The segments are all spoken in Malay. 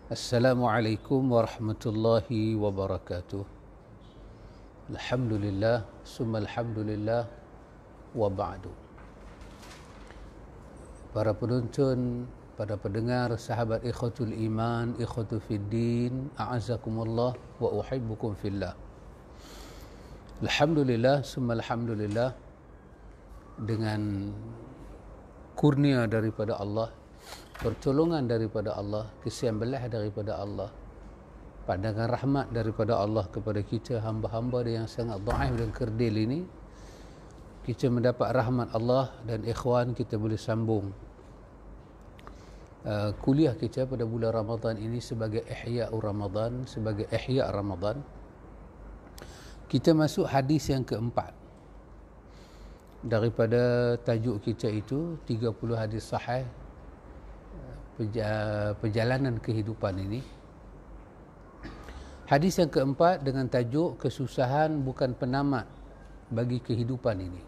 Assalamualaikum warahmatullahi wabarakatuh. Alhamdulillah, summa alhamdulillah, wa ba'du. Para penuntun, para pendengar, sahabat ikhwatul iman, ikhwatul fiddin, a'azakumullah wa uhibbukum fillah. Alhamdulillah, summa alhamdulillah, dengan kurnia daripada Allah, pertolongan daripada Allah, kesian belah daripada Allah, pandangan rahmat daripada Allah kepada kita hamba-hamba dia yang sangat dhaif dan kerdil ini, kita mendapat rahmat Allah dan ikhwan kita boleh sambung kuliah kita pada bulan Ramadan ini sebagai Ihya'ur Ramadan, sebagai Ihya' Ramadan. Kita masuk hadis yang keempat daripada tajuk kita itu 30 hadis sahih perjalanan kehidupan ini. Hadis yang keempat dengan tajuk kesusahan bukan penamat bagi kehidupan ini,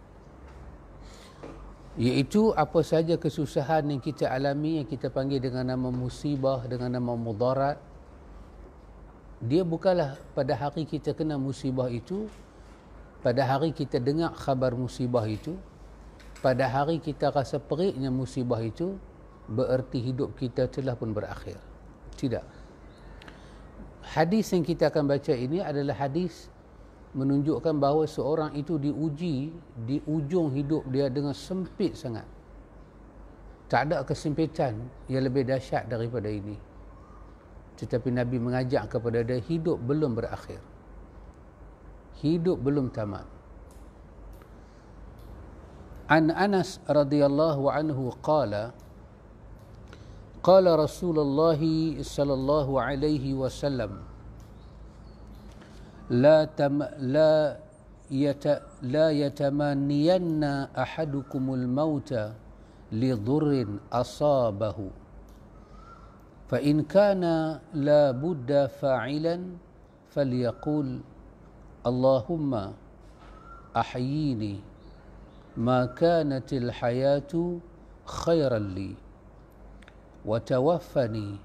iaitu apa saja kesusahan yang kita alami, yang kita panggil dengan nama musibah, dengan nama mudarat, dia bukanlah pada hari kita kena musibah itu, pada hari kita dengar khabar musibah itu, pada hari kita rasa periknya musibah itu, bererti hidup kita telah pun berakhir. Tidak. Hadis yang kita akan baca ini adalah hadis menunjukkan bahawa seorang itu diuji di ujung hidup dia dengan sempit sangat. Tak ada kesempitan yang lebih dahsyat daripada ini. Tetapi Nabi mengajak kepada dia, hidup belum berakhir. Hidup belum tamat. An Anas radhiyallahu anhu qala Qala Rasulullah sallallahu alaihi wasallam la yatamanniyanna ahadukumul mauta li dhurrin asabahu fa in kana la budda fa'ilan falyaqul Allahumma ahyini ma kanatil hayatu khairan li وتوفني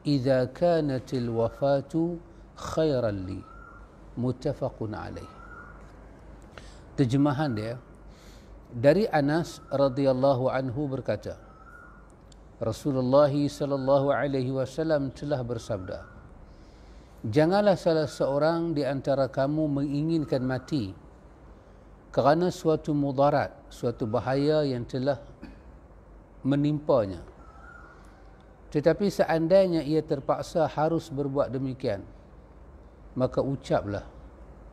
إذا كانت الوفاة خيرا لي متفق عليه. Terjemahan dia dari Anas radhiyallahu anhu berkata, Rasulullah sallallahu alaihi wasallam telah bersabda, janganlah salah seorang di antara kamu menginginkan mati kerana suatu mudarat, suatu bahaya yang telah menimpanya. Tetapi seandainya ia terpaksa harus berbuat demikian, maka ucaplah,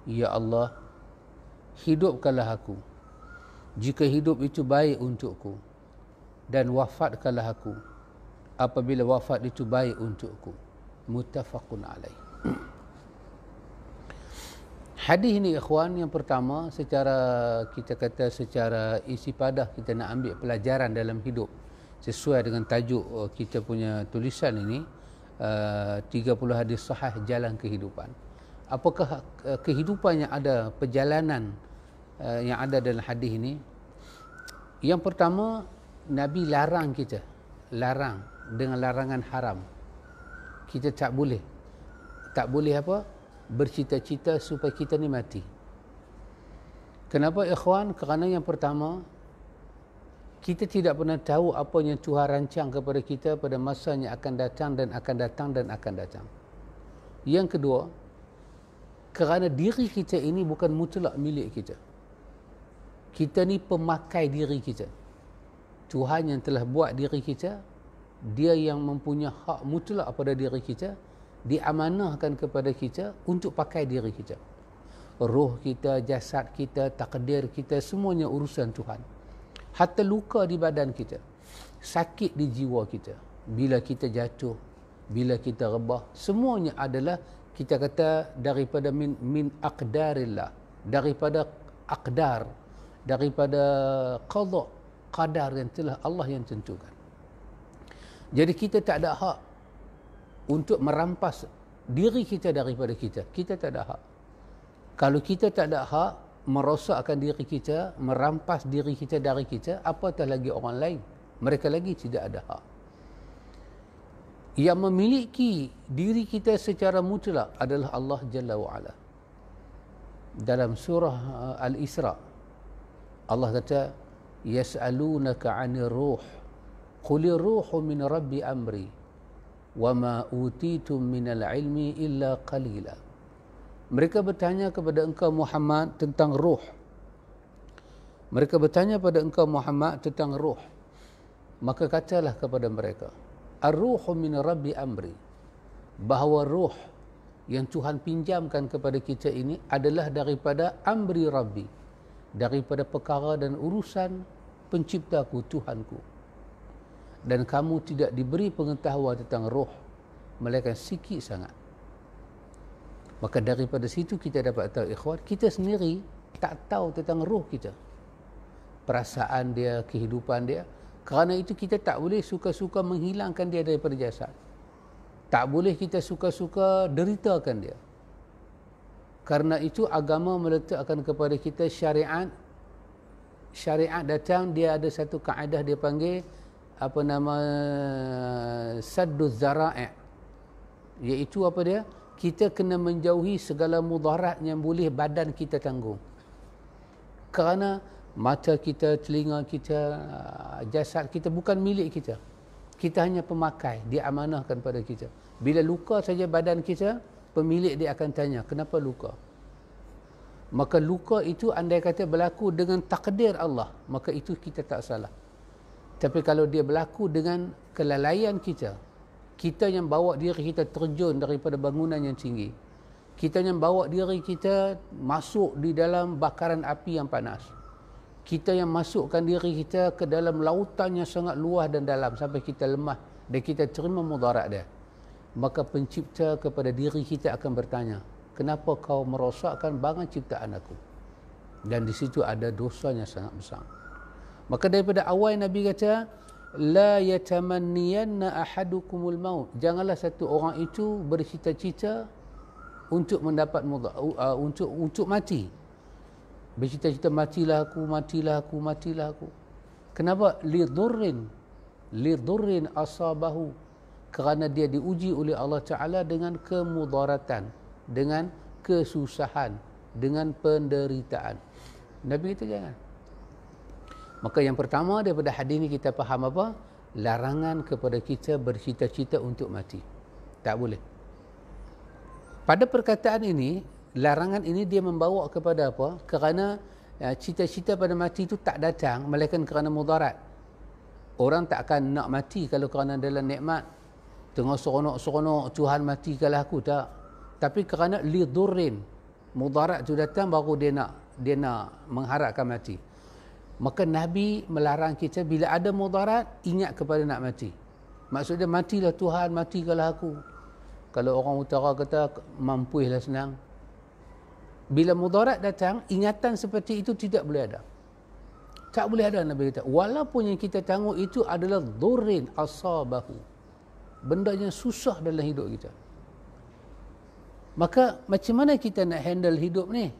Ya Allah, hidupkanlah aku jika hidup itu baik untukku, dan wafatkanlah aku apabila wafat itu baik untukku. Muttafaqun alaih. Hadis ini ikhwan, yang pertama secara isi padah kita nak ambil pelajaran dalam hidup sesuai dengan tajuk kita punya tulisan ini, 30 hadis sahih jalan kehidupan. Apakah kehidupan yang ada, perjalanan yang ada dalam hadis ini? Yang pertama, Nabi larang kita, larang dengan larangan haram. Kita tak boleh apa? Bercita-cita supaya kita ni mati. Kenapa ikhwan? Kerana yang pertama, kita tidak pernah tahu apa yang Tuhan rancang kepada kita pada masa yang akan datang dan akan datang dan akan datang. Yang kedua, kerana diri kita ini bukan mutlak milik kita. Kita ni pemakai diri kita. Tuhan yang telah buat diri kita, dia yang mempunyai hak mutlak pada diri kita, diamanahkan kepada kita untuk pakai diri kita. Roh kita, jasad kita, takdir kita, semuanya urusan Tuhan. Hatta luka di badan kita, sakit di jiwa kita, bila kita jatuh, bila kita rebah, semuanya adalah kita kata daripada min aqdarillah, daripada aqdar, daripada qada, qadar yang telah Allah yang tentukan. Jadi kita tak ada hak untuk merampas diri kita daripada kita. Kita tak ada hak. Kalau kita tak ada hak merosakkan diri kita, merampas diri kita dari kita, apatah lagi orang lain. Mereka lagi tidak ada hak. Yang memiliki diri kita secara mutlak adalah Allah Jalla wa'ala. Dalam surah Al-Isra, Allah kata, yas'alunaka 'anir ruh qulir ruhu min rabbi amri wa ma utitum minal ilmi illa qalila. Mereka bertanya kepada engkau Muhammad tentang ruh. Mereka bertanya pada engkau Muhammad tentang ruh. Maka katalah kepada mereka, ar-ruhu min rabbi amri, bahawa ruh yang Tuhan pinjamkan kepada kita ini adalah daripada amri rabbi, daripada perkara dan urusan penciptaku, Tuhanku. Dan kamu tidak diberi pengetahuan tentang roh, melainkan sikit sangat. Maka daripada situ kita dapat tahu, ikhwan, kita sendiri tak tahu tentang roh kita, perasaan dia, kehidupan dia. Kerana itu kita tak boleh suka-suka menghilangkan dia daripada jasad. Tak boleh kita suka-suka deritakan dia. Karena itu agama meletakkan kepada kita syariat. Syariat datang, dia ada satu kaedah, dia panggil apa nama, sadduz zara'i', iaitu apa dia? Kita kena menjauhi segala mudarat yang boleh badan kita tanggung. Kerana mata kita, telinga kita, jasad kita bukan milik kita. Kita hanya pemakai, dia amanahkan pada kita. Bila luka saja badan kita, pemilik dia akan tanya, kenapa luka? Maka luka itu andai kata berlaku dengan takdir Allah, maka itu kita tak salah. Tapi kalau dia berlaku dengan kelalaian kita, kita yang bawa diri kita terjun daripada bangunan yang tinggi, kita yang bawa diri kita masuk di dalam bakaran api yang panas, kita yang masukkan diri kita ke dalam lautan yang sangat luas dan dalam sampai kita lemah dan kita terima mudarat dia, maka pencipta kepada diri kita akan bertanya, kenapa kau merosakkan barang ciptaan aku? Dan di situ ada dosanya sangat besar. Maka daripada awal Nabi kata, la yatamanniyanna ahadukumul maut, janganlah satu orang itu bercita-cita untuk mendapat untuk mati. Bercita-cita matilah aku, matilah aku, matilah aku. Kenapa? Lidurrin asabahu, kerana dia diuji oleh Allah Ta'ala dengan kemudaratan, dengan kesusahan, dengan penderitaan. Nabi kata jangan. Maka yang pertama daripada hadis ini kita faham apa? Larangan kepada kita bercita-cita untuk mati. Tak boleh. Pada perkataan ini, larangan ini dia membawa kepada apa? Kerana cita-cita pada mati itu tak datang melainkan kerana mudarat. Orang tak akan nak mati kalau kerana dalam nikmat. Tengah seronok-seronok, Tuhan matikanlah aku, tak. Tapi kerana lidurrin, mudarat itu datang baru dia nak mengharapkan mati. Maka Nabi melarang kita bila ada mudarat, ingat kepada nak mati. Maksudnya matilah Tuhan, matikanlah aku. Kalau orang utara kata mampulah senang. Bila mudarat datang, ingatan seperti itu tidak boleh ada. Tak boleh ada, Nabi kata. Walaupun yang kita tanggung itu adalah dhurrin asabahu, benda yang susah dalam hidup kita. Maka macam mana kita nak handle hidup ni?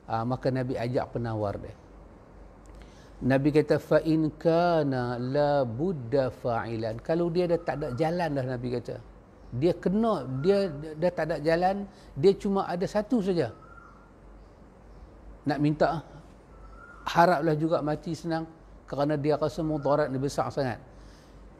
Maka Nabi ajak penawar dia. Nabi kata, fa in kana la budda fa'ilan, kalau dia dah tak ada jalan dah, Nabi kata, dia kena, dia dah tak ada jalan, dia cuma ada satu saja, nak minta, haraplah juga mati senang, kerana dia rasa mudarat ni besar sangat.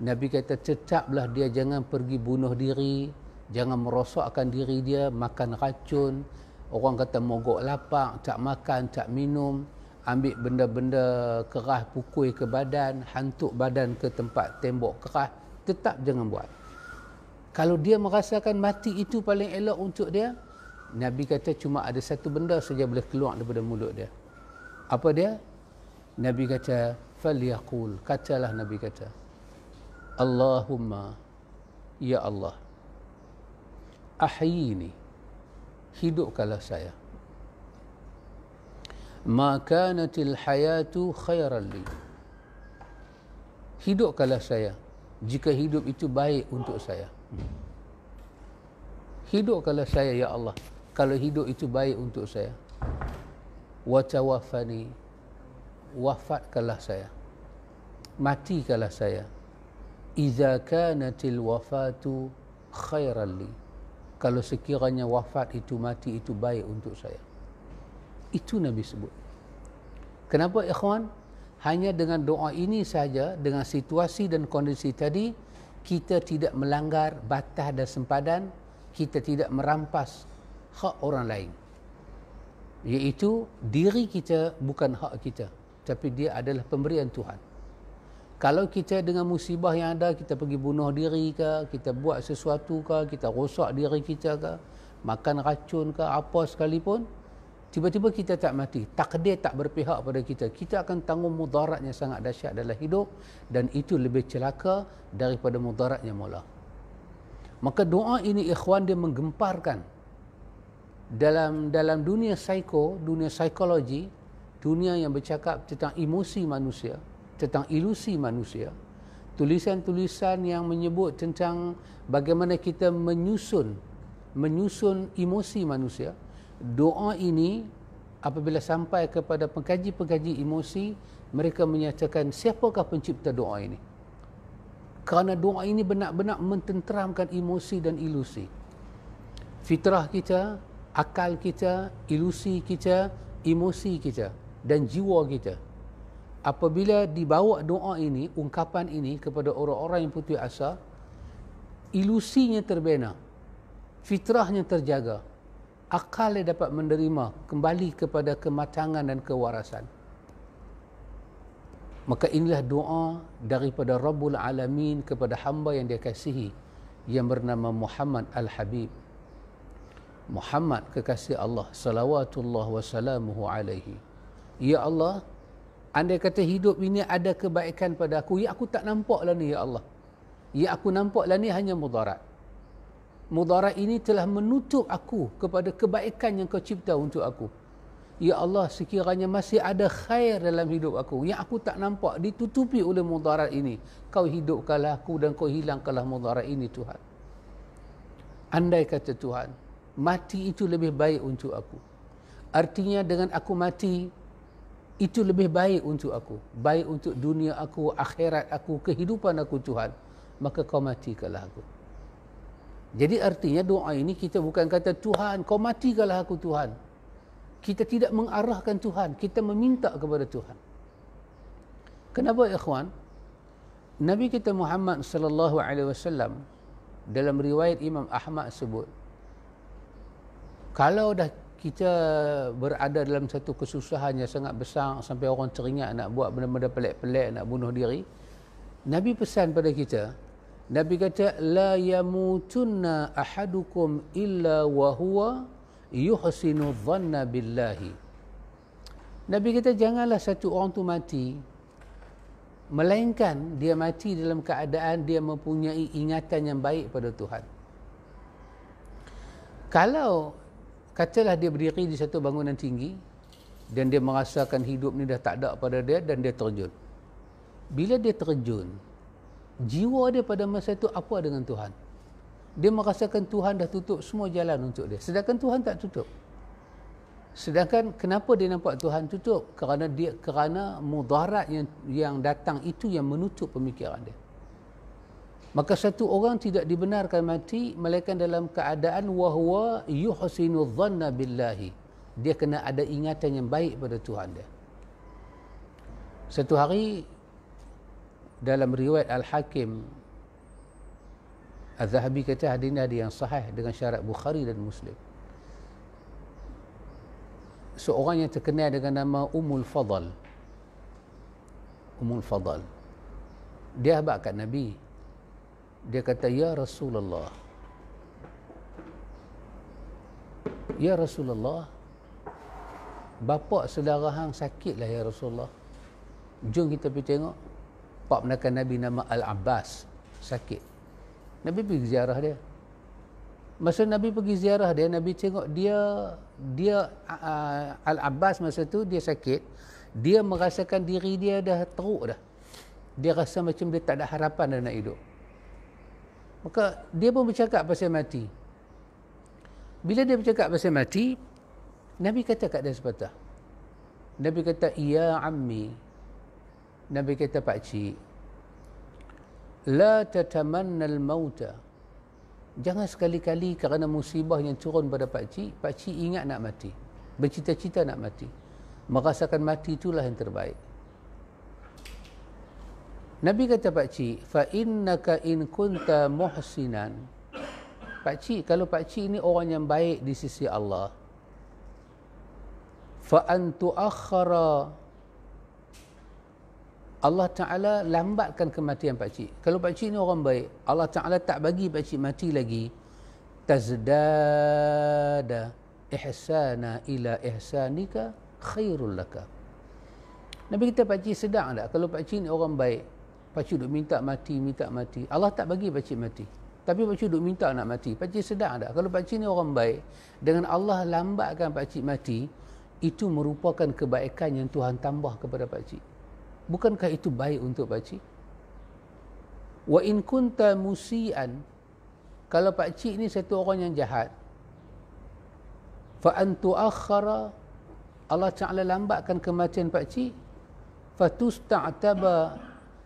Nabi kata, tetaplah dia jangan pergi bunuh diri, jangan merosakkan diri dia, makan racun, orang kata mogok lapar, tak makan, tak minum, ambil benda-benda keras pukul ke badan, hantuk badan ke tempat tembok keras, tetap jangan buat. Kalau dia merasakan mati itu paling elok untuk dia, Nabi kata cuma ada satu benda saja boleh keluar daripada mulut dia. Apa dia? Nabi kata, falyaqul, katalah Nabi kata, Allahumma, ya Allah, ahyini, hidupkanlah saya, ma kanatil hayatu khairan li, hidupkanlah saya jika hidup itu baik untuk saya. Hidupkanlah saya ya Allah kalau hidup itu baik untuk saya. Wa tawaffani, wafatkanlah saya, matikanlah saya, Iza kanatil wafatu khairan li. Kalau sekiranya wafat itu, mati itu baik untuk saya. Itu Nabi sebut. Kenapa ikhwan? Hanya dengan doa ini saja, dengan situasi dan kondisi tadi, kita tidak melanggar batas dan sempadan, kita tidak merampas hak orang lain. Iaitu diri kita bukan hak kita, tapi dia adalah pemberian Tuhan. Kalau kita dengan musibah yang ada, kita pergi bunuh diri ke, kita buat sesuatu ke, kita rosak diri kita ke, makan racun ke, apa sekalipun, tiba-tiba kita tak mati, takdir tak berpihak pada kita, kita akan tanggung mudaratnya sangat dahsyat dalam hidup, dan itu lebih celaka daripada mudaratnya mula. Maka doa ini ikhwan, dia menggemparkan dalam dunia dunia psikologi, dunia yang bercakap tentang emosi manusia, tentang ilusi manusia, tulisan-tulisan yang menyebut tentang bagaimana kita menyusun emosi manusia. Doa ini apabila sampai kepada pengkaji-pengkaji emosi, mereka menyatakan siapakah pencipta doa ini? Kerana doa ini benar-benar mententeramkan emosi dan ilusi. Fitrah kita, akal kita, ilusi kita, emosi kita dan jiwa kita. Apabila dibawa doa ini, ungkapan ini kepada orang-orang yang putus asa, ilusinya terbina, fitrahnya terjaga, akalnya dapat menerima kembali kepada kematangan dan kewarasan. Maka inilah doa daripada Rabbul Alamin kepada hamba yang dia kasihi, yang bernama Muhammad Al-Habib. Muhammad kekasih Allah, salawatullah wa salamuhu alaihi. Ya Allah, andai kata hidup ini ada kebaikan pada aku, ya aku tak nampaklah ni ya Allah. Ya aku nampaklah ni hanya mudarat. Mudarat ini telah menutup aku kepada kebaikan yang kau cipta untuk aku. Ya Allah, sekiranya masih ada khair dalam hidup aku yang aku tak nampak, ditutupi oleh mudarat ini, kau hidupkanlah aku dan kau hilangkanlah mudarat ini Tuhan. Andai kata Tuhan, mati itu lebih baik untuk aku. Artinya dengan aku mati, itu lebih baik untuk aku, baik untuk dunia aku, akhirat aku, kehidupan aku Tuhan, maka kau matikanlah aku. Jadi artinya doa ini kita bukan kata Tuhan kau matikanlah aku Tuhan. Kita tidak mengarahkan Tuhan, kita meminta kepada Tuhan. Kenapa ikhwan? Nabi kita Muhammad sallallahu alaihi wasallam dalam riwayat Imam Ahmad sebut, kalau dah kita berada dalam satu kesusahan yang sangat besar sampai orang teringat nak buat benda-benda pelik-pelik, nak bunuh diri, Nabi pesan pada kita, Nabi kata, la yamutunna ahadukum illa wa huwa yuhsinu dhanna billahi. Nabi kata, janganlah satu orang tu mati melainkan dia mati dalam keadaan dia mempunyai ingatan yang baik pada Tuhan. Kalau katalah dia berdiri di satu bangunan tinggi dan dia merasakan hidup ni dah tak ada pada dia dan dia terjun. Bila dia terjun, jiwa dia pada masa itu apa dengan Tuhan? Dia merasakan Tuhan dah tutup semua jalan untuk dia. Sedangkan Tuhan tak tutup. Sedangkan kenapa dia nampak Tuhan tutup? Kerana mudarat yang datang itu yang menutup pemikiran dia. Maka satu orang tidak dibenarkan mati melainkan dalam keadaan wahwa yuhsinu dhanna billahi. Dia kena ada ingatan yang baik pada Tuhan dia. Satu hari dalam riwayat Al-Hakim, Az-Zahabi kata hadis ini ada yang sahih dengan syarat Bukhari dan Muslim. Seorang yang terkenal dengan nama Ummul Fadl. Ummul Fadl. Dia habaq kat Nabi. Dia kata, ya Rasulullah, ya Rasulullah, bapa saudara hang sakitlah ya Rasulullah. Jom kita pergi tengok. Pak menakan Nabi nama Al-Abbas sakit. Nabi pergi ziarah dia. Masa Nabi pergi ziarah dia, Nabi tengok dia Al-Abbas masa tu dia sakit. Dia merasakan diri dia dah teruk dah. Dia rasa macam dia tak ada harapan dah nak hidup. Maka dia pun bercakap pasal mati. Bila dia bercakap pasal mati, Nabi kata kat dia sepatah. Nabi kata, ya ammi. Nabi kata, pakcik, La tatamannal mauta. Jangan sekali-kali kerana musibah yang turun pada pakcik ingat nak mati. Bercita-cita nak mati. Merasakan mati itulah yang terbaik. Nabi kata pakcik, fa innaka in kunta muhsinan. Pakcik, kalau pakcik ni orang yang baik di sisi Allah, fa an tuakhara, Allah Ta'ala lambatkan kematian pakcik. Kalau pakcik ni orang baik, Allah Ta'ala tak bagi pakcik mati lagi, tazdada ihsana ila ihsanika khairul laka. Nabi kata pakcik sedang tak? Kalau pakcik ni orang baik, pakcik duk minta mati, Allah tak bagi pakcik mati. Tapi pakcik duk minta nak mati. Pakcik sedang tak? Kalau pakcik ni orang baik, dengan Allah lambatkan pakcik mati, itu merupakan kebaikan yang Tuhan tambah kepada pakcik. Bukankah itu baik untuk pakcik? Wa in kunta musian, kalau pakcik ni satu orang yang jahat, fa an tuakhara, Allah Ta'ala lambatkan kematian pakcik, fatusta'taba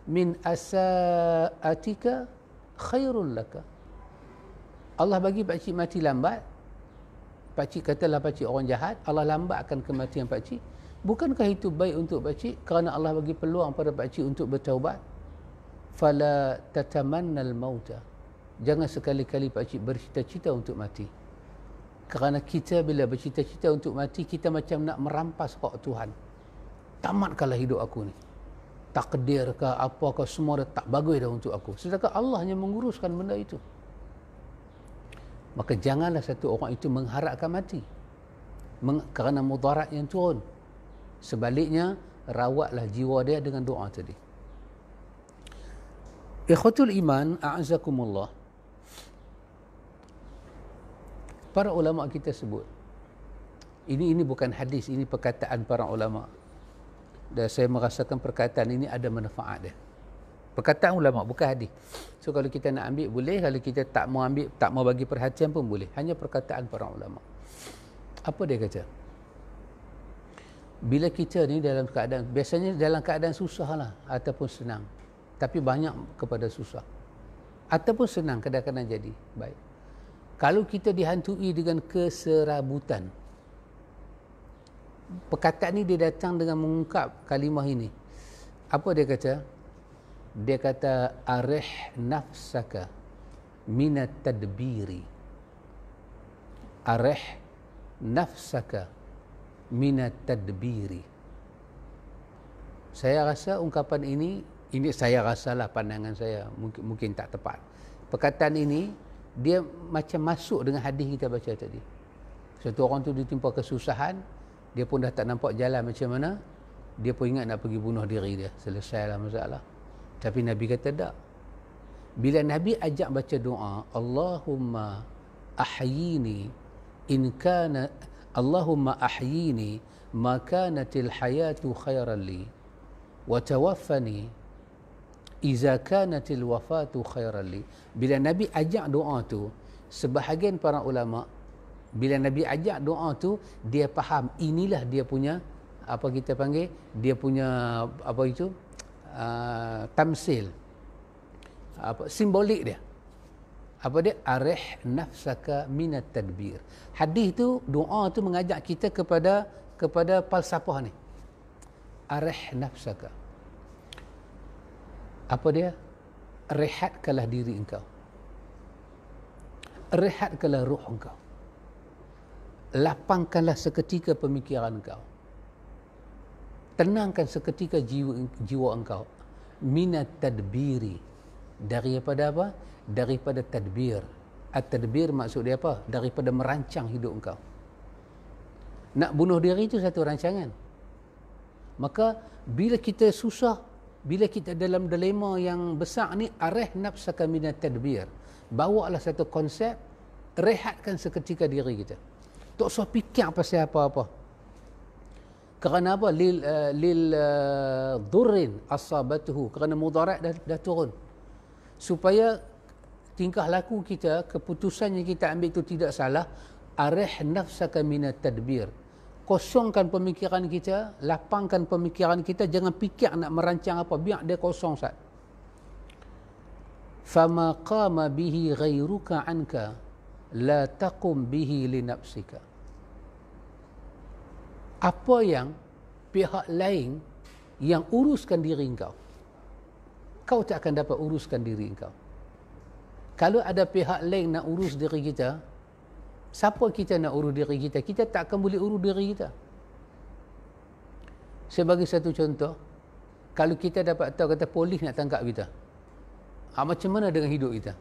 min asa'atika khairul laka. Allah bagi pakcik mati lambat, pakcik katalah pakcik orang jahat, Allah lambatkan kematian pakcik. Bukankah itu baik untuk pakcik kerana Allah bagi peluang pada pakcik untuk bertaubat? Fala tatamannal mauta. Jangan sekali-kali pakcik bercita-cita untuk mati. Kerana kita bila bercita-cita untuk mati, kita macam nak merampas hak Tuhan. Tamatkanlah hidup aku ni. Takdir ke apakah semua dah tak bagus dah untuk aku. Sedangkan Allah yang menguruskan benda itu. Maka janganlah satu orang itu mengharapkan mati. Kerana mudarat yang turun. Sebaliknya, rawatlah jiwa dia dengan doa tadi. Ikhwatul iman, a'azakumullah. Para ulama kita sebut, ini bukan hadis, ini perkataan para ulama. Dan saya merasakan perkataan ini ada manfaat dia. Perkataan ulama, bukan hadis. So kalau kita nak ambil boleh, kalau kita tak mau ambil, tak mau bagi perhatian pun boleh. Hanya perkataan para ulama. Apa dia kata? Bila kita ni dalam keadaan, biasanya dalam keadaan susah lah ataupun senang, tapi banyak kepada susah ataupun senang kadang-kadang jadi baik. Kalau kita dihantui dengan keserabutan, perkataan ni dia datang dengan mengungkap kalimah ini. Apa dia kata? Dia kata arih nafsaka minat tadbiri. Arih nafsaka minat tadbiri. Saya rasa ungkapan ini saya rasalah pandangan saya, mungkin tak tepat. Perkataan ini dia macam masuk dengan hadis kita baca tadi. Satu orang tu ditimpa kesusahan, dia pun dah tak nampak jalan macam mana, dia pun ingat nak pergi bunuh diri dia, selesailah masalah. Tapi Nabi kata tak. Bila Nabi ajak baca doa, Allahumma ahyini in kana Allahumma ahyini ma kanatil hayatu khairan li wa tawaffani iza kanatil wafatu khairan li. Bila Nabi ajak doa tu, sebahagian para ulama, bila Nabi ajak doa tu, dia faham inilah dia punya, apa kita panggil, dia punya apa itu, tamsil, apa simbolik dia. Apa dia? Arih nafsaka minat tadbir. Hadis tu, doa tu mengajak kita kepada falsafah ni. Arih nafsaka. Apa dia? Rehatkanlah diri engkau. Rehatkanlah ruh engkau. Lapangkanlah seketika pemikiran engkau. Tenangkan seketika jiwa engkau. Minat tadbiri. Daripada apa? Daripada tadbir. At-tadbir maksud dia apa? Daripada merancang hidup engkau. Nak bunuh diri itu satu rancangan. Maka bila kita susah, bila kita dalam dilema yang besar ni, arih nafsaka minat tadbir. Bawalah satu konsep, rehatkan seketika diri kita. Tak usah fikir pasal apa-apa. Kerana apa? Lil dhurrin asabatuhu. Kerana mudarat dah turun. Supaya tingkah laku kita, keputusan yang kita ambil itu tidak salah, arih nafsaka minat tadbir. Kosongkan pemikiran kita, lapangkan pemikiran kita, jangan fikir nak merancang apa, biar dia kosong sat. fama qama bihi ghairuka anka la taqum bihi li nafsika. Apa yang pihak lain yang uruskan diri engkau, kau tak akan dapat uruskan diri engkau. Kalau ada pihak lain nak urus diri kita, siapa kita nak urus diri kita? Kita tak akan boleh urus diri kita. Saya bagi satu contoh. Kalau kita dapat tahu kata polis nak tangkap kita, macam mana dengan hidup kita?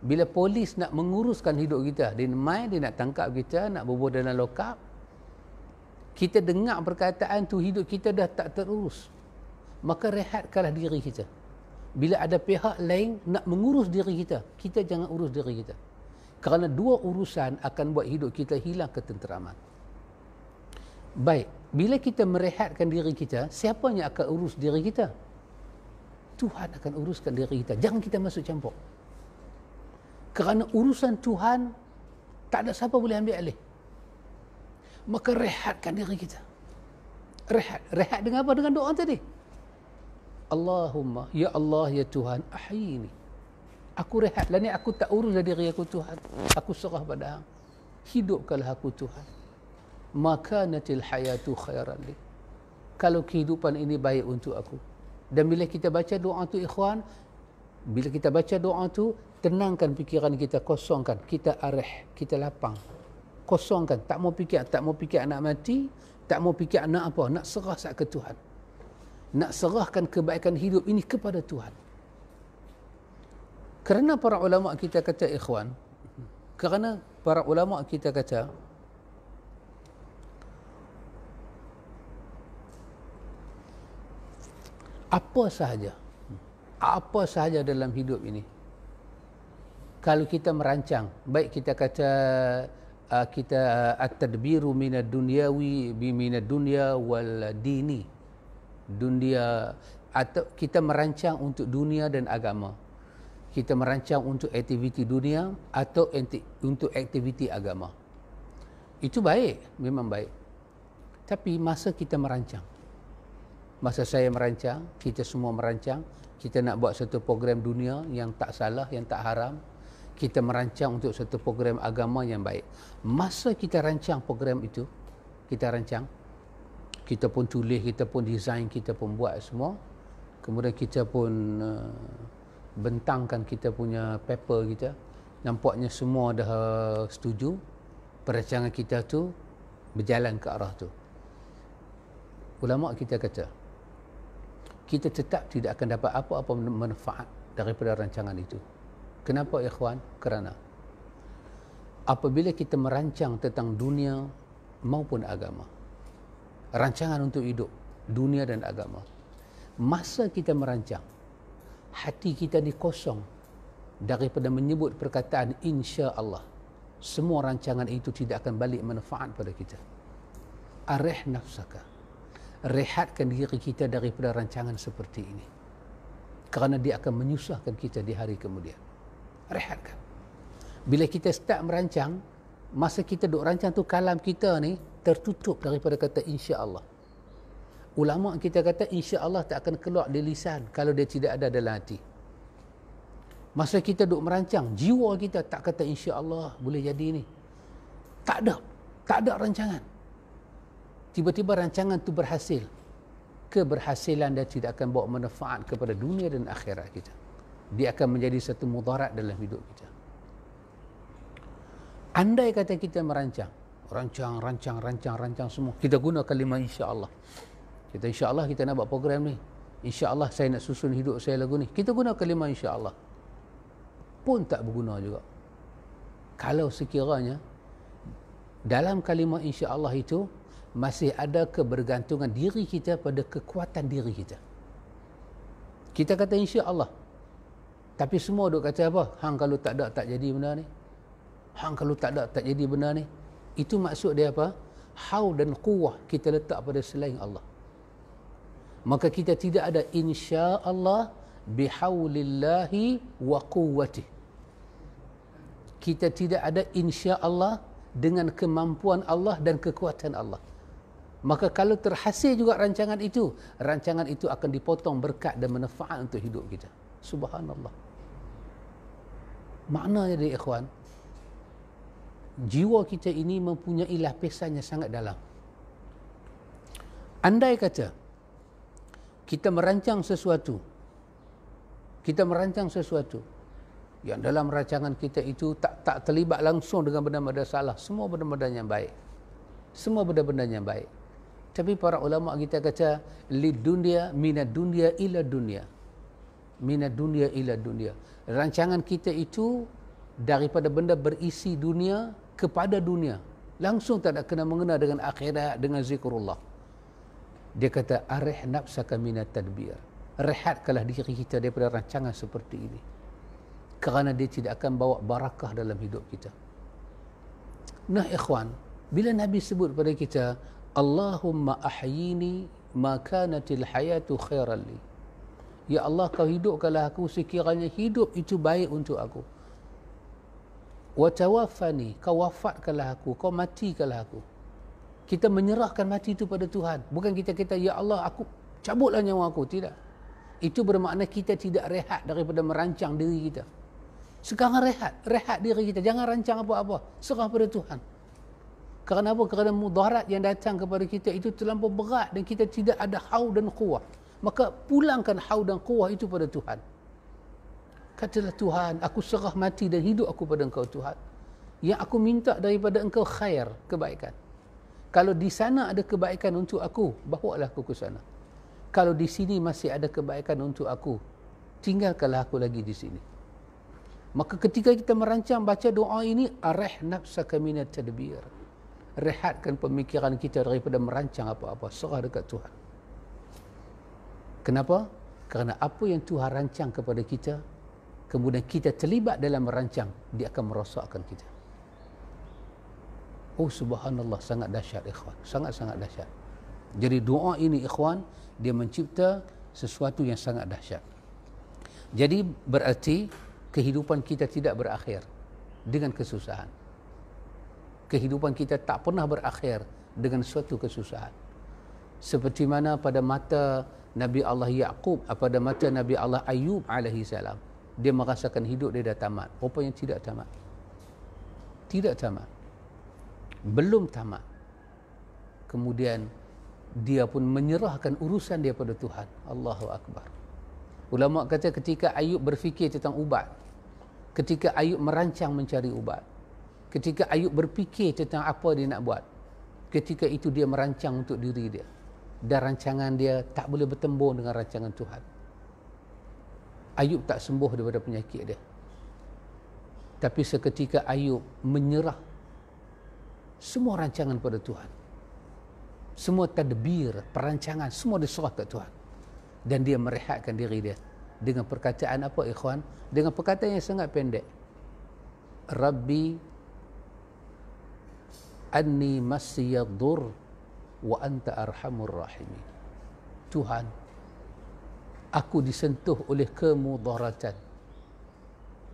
Bila polis nak menguruskan hidup kita, dia nak tangkap kita, nak berbual dalam lokap, kita dengar perkataan tu, hidup kita dah tak terurus, maka rehatkanlah diri kita. Bila ada pihak lain nak mengurus diri kita, kita jangan urus diri kita. Kerana dua urusan akan buat hidup kita hilang ketenteraman. Baik, bila kita merehatkan diri kita, siapa yang akan urus diri kita? Tuhan akan uruskan diri kita. Jangan kita masuk campur. Kerana urusan Tuhan, tak ada siapa boleh ambil alih. Maka rehatkan diri kita. Rehat dengan apa? Dengan doa tadi. Allahumma, ya Allah, ya Tuhan, ahyini. Aku rehatlah ni, aku tak urus diri aku Tuhan. Aku serah pada Hang. Hidupkanlah aku Tuhan. Makanatil hayatu khairan li. Kalau kehidupan ini baik untuk aku. Dan bila kita baca doa tu ikhwan, bila kita baca doa tu, tenangkan fikiran kita, kosongkan, kita arih, kita lapang. Kosongkan, tak mau fikir nak mati, tak mau fikir nak apa, nak serah sat ke Tuhan. Nak serahkan kebaikan hidup ini kepada Tuhan. Kerana para ulama kita kata ikhwan, apa sahaja dalam hidup ini, kalau kita merancang, baik kita kata kita at-tadbiru minad dunyawi bi minad dunya wal dini, dunia, atau kita merancang untuk dunia dan agama, kita merancang untuk aktiviti dunia atau untuk aktiviti agama, itu baik, memang baik. Tapi masa kita merancang, masa saya merancang, kita semua merancang, kita nak buat satu program dunia yang tak salah, yang tak haram, kita merancang untuk satu program agama yang baik. Masa kita rancang program itu, kita rancang, kita pun tulis, kita pun design, kita pun buat semua, kemudian kita pun bentangkan kita punya paper kita, nampaknya semua dah setuju, perancangan kita tu berjalan ke arah tu. Ulama kita kata, kita tetap tidak akan dapat apa-apa manfaat daripada rancangan itu. Kenapa ikhwan? Kerana apabila kita merancang tentang dunia maupun agama, rancangan untuk hidup, dunia dan agama, masa kita merancang, hati kita dikosong daripada menyebut perkataan insya Allah, semua rancangan itu tidak akan balik manfaat pada kita. Arih nafsaka, rehatkan diri kita daripada rancangan seperti ini, kerana dia akan menyusahkan kita di hari kemudian. Rehatkan. Bila kita start merancang, masa kita duk rancang tu, kalam kita ni tertutup daripada kata insya Allah. Ulama kita kata insya Allah tak akan keluar di lisan kalau dia tidak ada dalam hati. Masa kita duk merancang, jiwa kita tak kata insya Allah boleh jadi ni. Tak ada rancangan. Tiba-tiba rancangan tu berhasil. Keberhasilan dia tidak akan bawa manfaat kepada dunia dan akhirat kita. Dia akan menjadi satu mudarat dalam hidup kita. Andai kata kita merancang, rancang semua, kita guna kalimah insya Allah. Kita insya Allah kita nak buat program ni, insya Allah saya nak susun hidup saya lagu ni, kita guna kalimah insya Allah, pun tak berguna juga. Kalau sekiranya dalam kalimah insya Allah itu masih ada kebergantungan diri kita pada kekuatan diri kita. Kita kata insya Allah, tapi semua duk kata apa? Hang kalau tak ada tak jadi benda ni. Hang kalau tak ada tak jadi benda ni. Itu maksud dia apa? Haul dan quwwah kita letak pada selain Allah. Maka kita tidak ada insya Allah bihaulillahi wa quwwatih. Kita tidak ada insya Allah dengan kemampuan Allah dan kekuatan Allah. Maka kalau terhasil juga rancangan itu akan dipotong berkat dan manfaat untuk hidup kita. Subhanallah. Maknanya dia ikhwan, jiwa kita ini mempunyai lapisan yang sangat dalam. Andai kata kita merancang sesuatu yang dalam rancangan kita itu tak terlibat langsung dengan benda-benda salah, semua benda-benda yang baik, tapi para ulama kita kata lid dunya minad dunya ila dunya, rancangan kita itu daripada benda berisi dunia kepada dunia, langsung tak ada kena mengena dengan akhirat, dengan zikrullah. Dia kata arih nafsaka minat tadbir, rehatkanlah diri kita daripada rancangan seperti ini, kerana dia tidak akan bawa barakah dalam hidup kita. Nah ikhwan, bila Nabi sebut pada kita, Allahumma ahyini ma kanatil hayatu khairan li, ya Allah kau hidupkanlah aku sekiranya hidup itu baik untuk aku, wa tawaffani, kau wafatkanlah aku, kau matikanlah aku. Kita menyerahkan mati itu pada Tuhan. Bukan kita kata, ya Allah aku cabutlah nyawa aku. Tidak. Itu bermakna kita tidak rehat daripada merancang diri kita. Sekarang rehat diri kita. Jangan rancang apa-apa. Serah pada Tuhan. Kerana apa? Kerana mudarat yang datang kepada kita itu terlampau berat dan kita tidak ada haul dan quwah. Maka pulangkan haul dan quwah itu pada Tuhan. Katalah, Tuhan, aku serah mati dan hidup aku pada Engkau Tuhan. Yang aku minta daripada Engkau khair, kebaikan. Kalau di sana ada kebaikan untuk aku, bawalah aku ke sana. Kalau di sini masih ada kebaikan untuk aku, tinggalkanlah aku lagi di sini. Maka ketika kita merancang baca doa ini, arih nafsaka minat tadbir, rehatkan pemikiran kita daripada merancang apa-apa, serah dekat Tuhan. Kenapa? Kerana apa yang Tuhan rancang kepada kita, kemudian kita terlibat dalam merancang, dia akan merosakkan kita. Oh subhanallah, sangat dahsyat ikhwan, sangat-sangat dahsyat. Jadi doa ini ikhwan, dia mencipta sesuatu yang sangat dahsyat. Jadi berarti kehidupan kita tidak berakhir dengan kesusahan. Kehidupan kita tak pernah berakhir dengan suatu kesusahan. Seperti mana pada mata Nabi Allah Yaqub, pada mata Nabi Allah Ayub alaihi salam, dia merasakan hidup dia dah tamat. Rupanya tidak tamat. Tidak tamat. Belum tamat. Kemudian dia pun menyerahkan urusan dia pada Tuhan. Allahu Akbar. Ulama kata ketika Ayub berfikir tentang ubat, ketika Ayub merancang mencari ubat, ketika Ayub berfikir tentang apa dia nak buat, ketika itu dia merancang untuk diri dia, dan rancangan dia tak boleh bertembung dengan rancangan Tuhan. Ayub tak sembuh daripada penyakit dia. Tapi seketika Ayub menyerah semua rancangan pada Tuhan. Semua tadbir, perancangan, semua diserah ke Tuhan. Dan dia merehatkan diri dia. Dengan perkataan apa ikhwan? Dengan perkataan yang sangat pendek. Rabbi anni masyadur wa anta arhamur rahimin. Tuhan, aku disentuh oleh kemudaratan.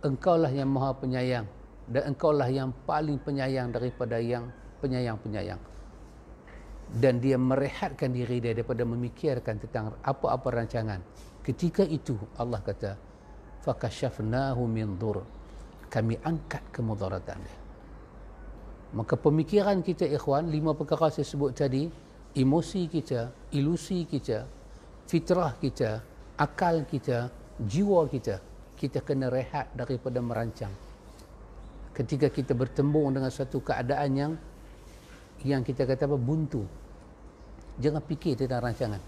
Engkaulah yang maha penyayang. Dan engkaulah yang paling penyayang daripada yang penyayang-penyayang. Dan dia merehatkan diri dia daripada memikirkan tentang apa-apa rancangan. Ketika itu Allah kata, fakashafnahu min dur, kami angkat kemudaratan dia. Maka pemikiran kita ikhwan, 5 perkara saya sebut tadi, emosi kita, ilusi kita, fitrah kita, akal kita, jiwa kita, kita kena rehat daripada merancang. Ketika kita bertembung dengan satu keadaan yang kita kata apa, buntu, jangan fikir tentang rancangan,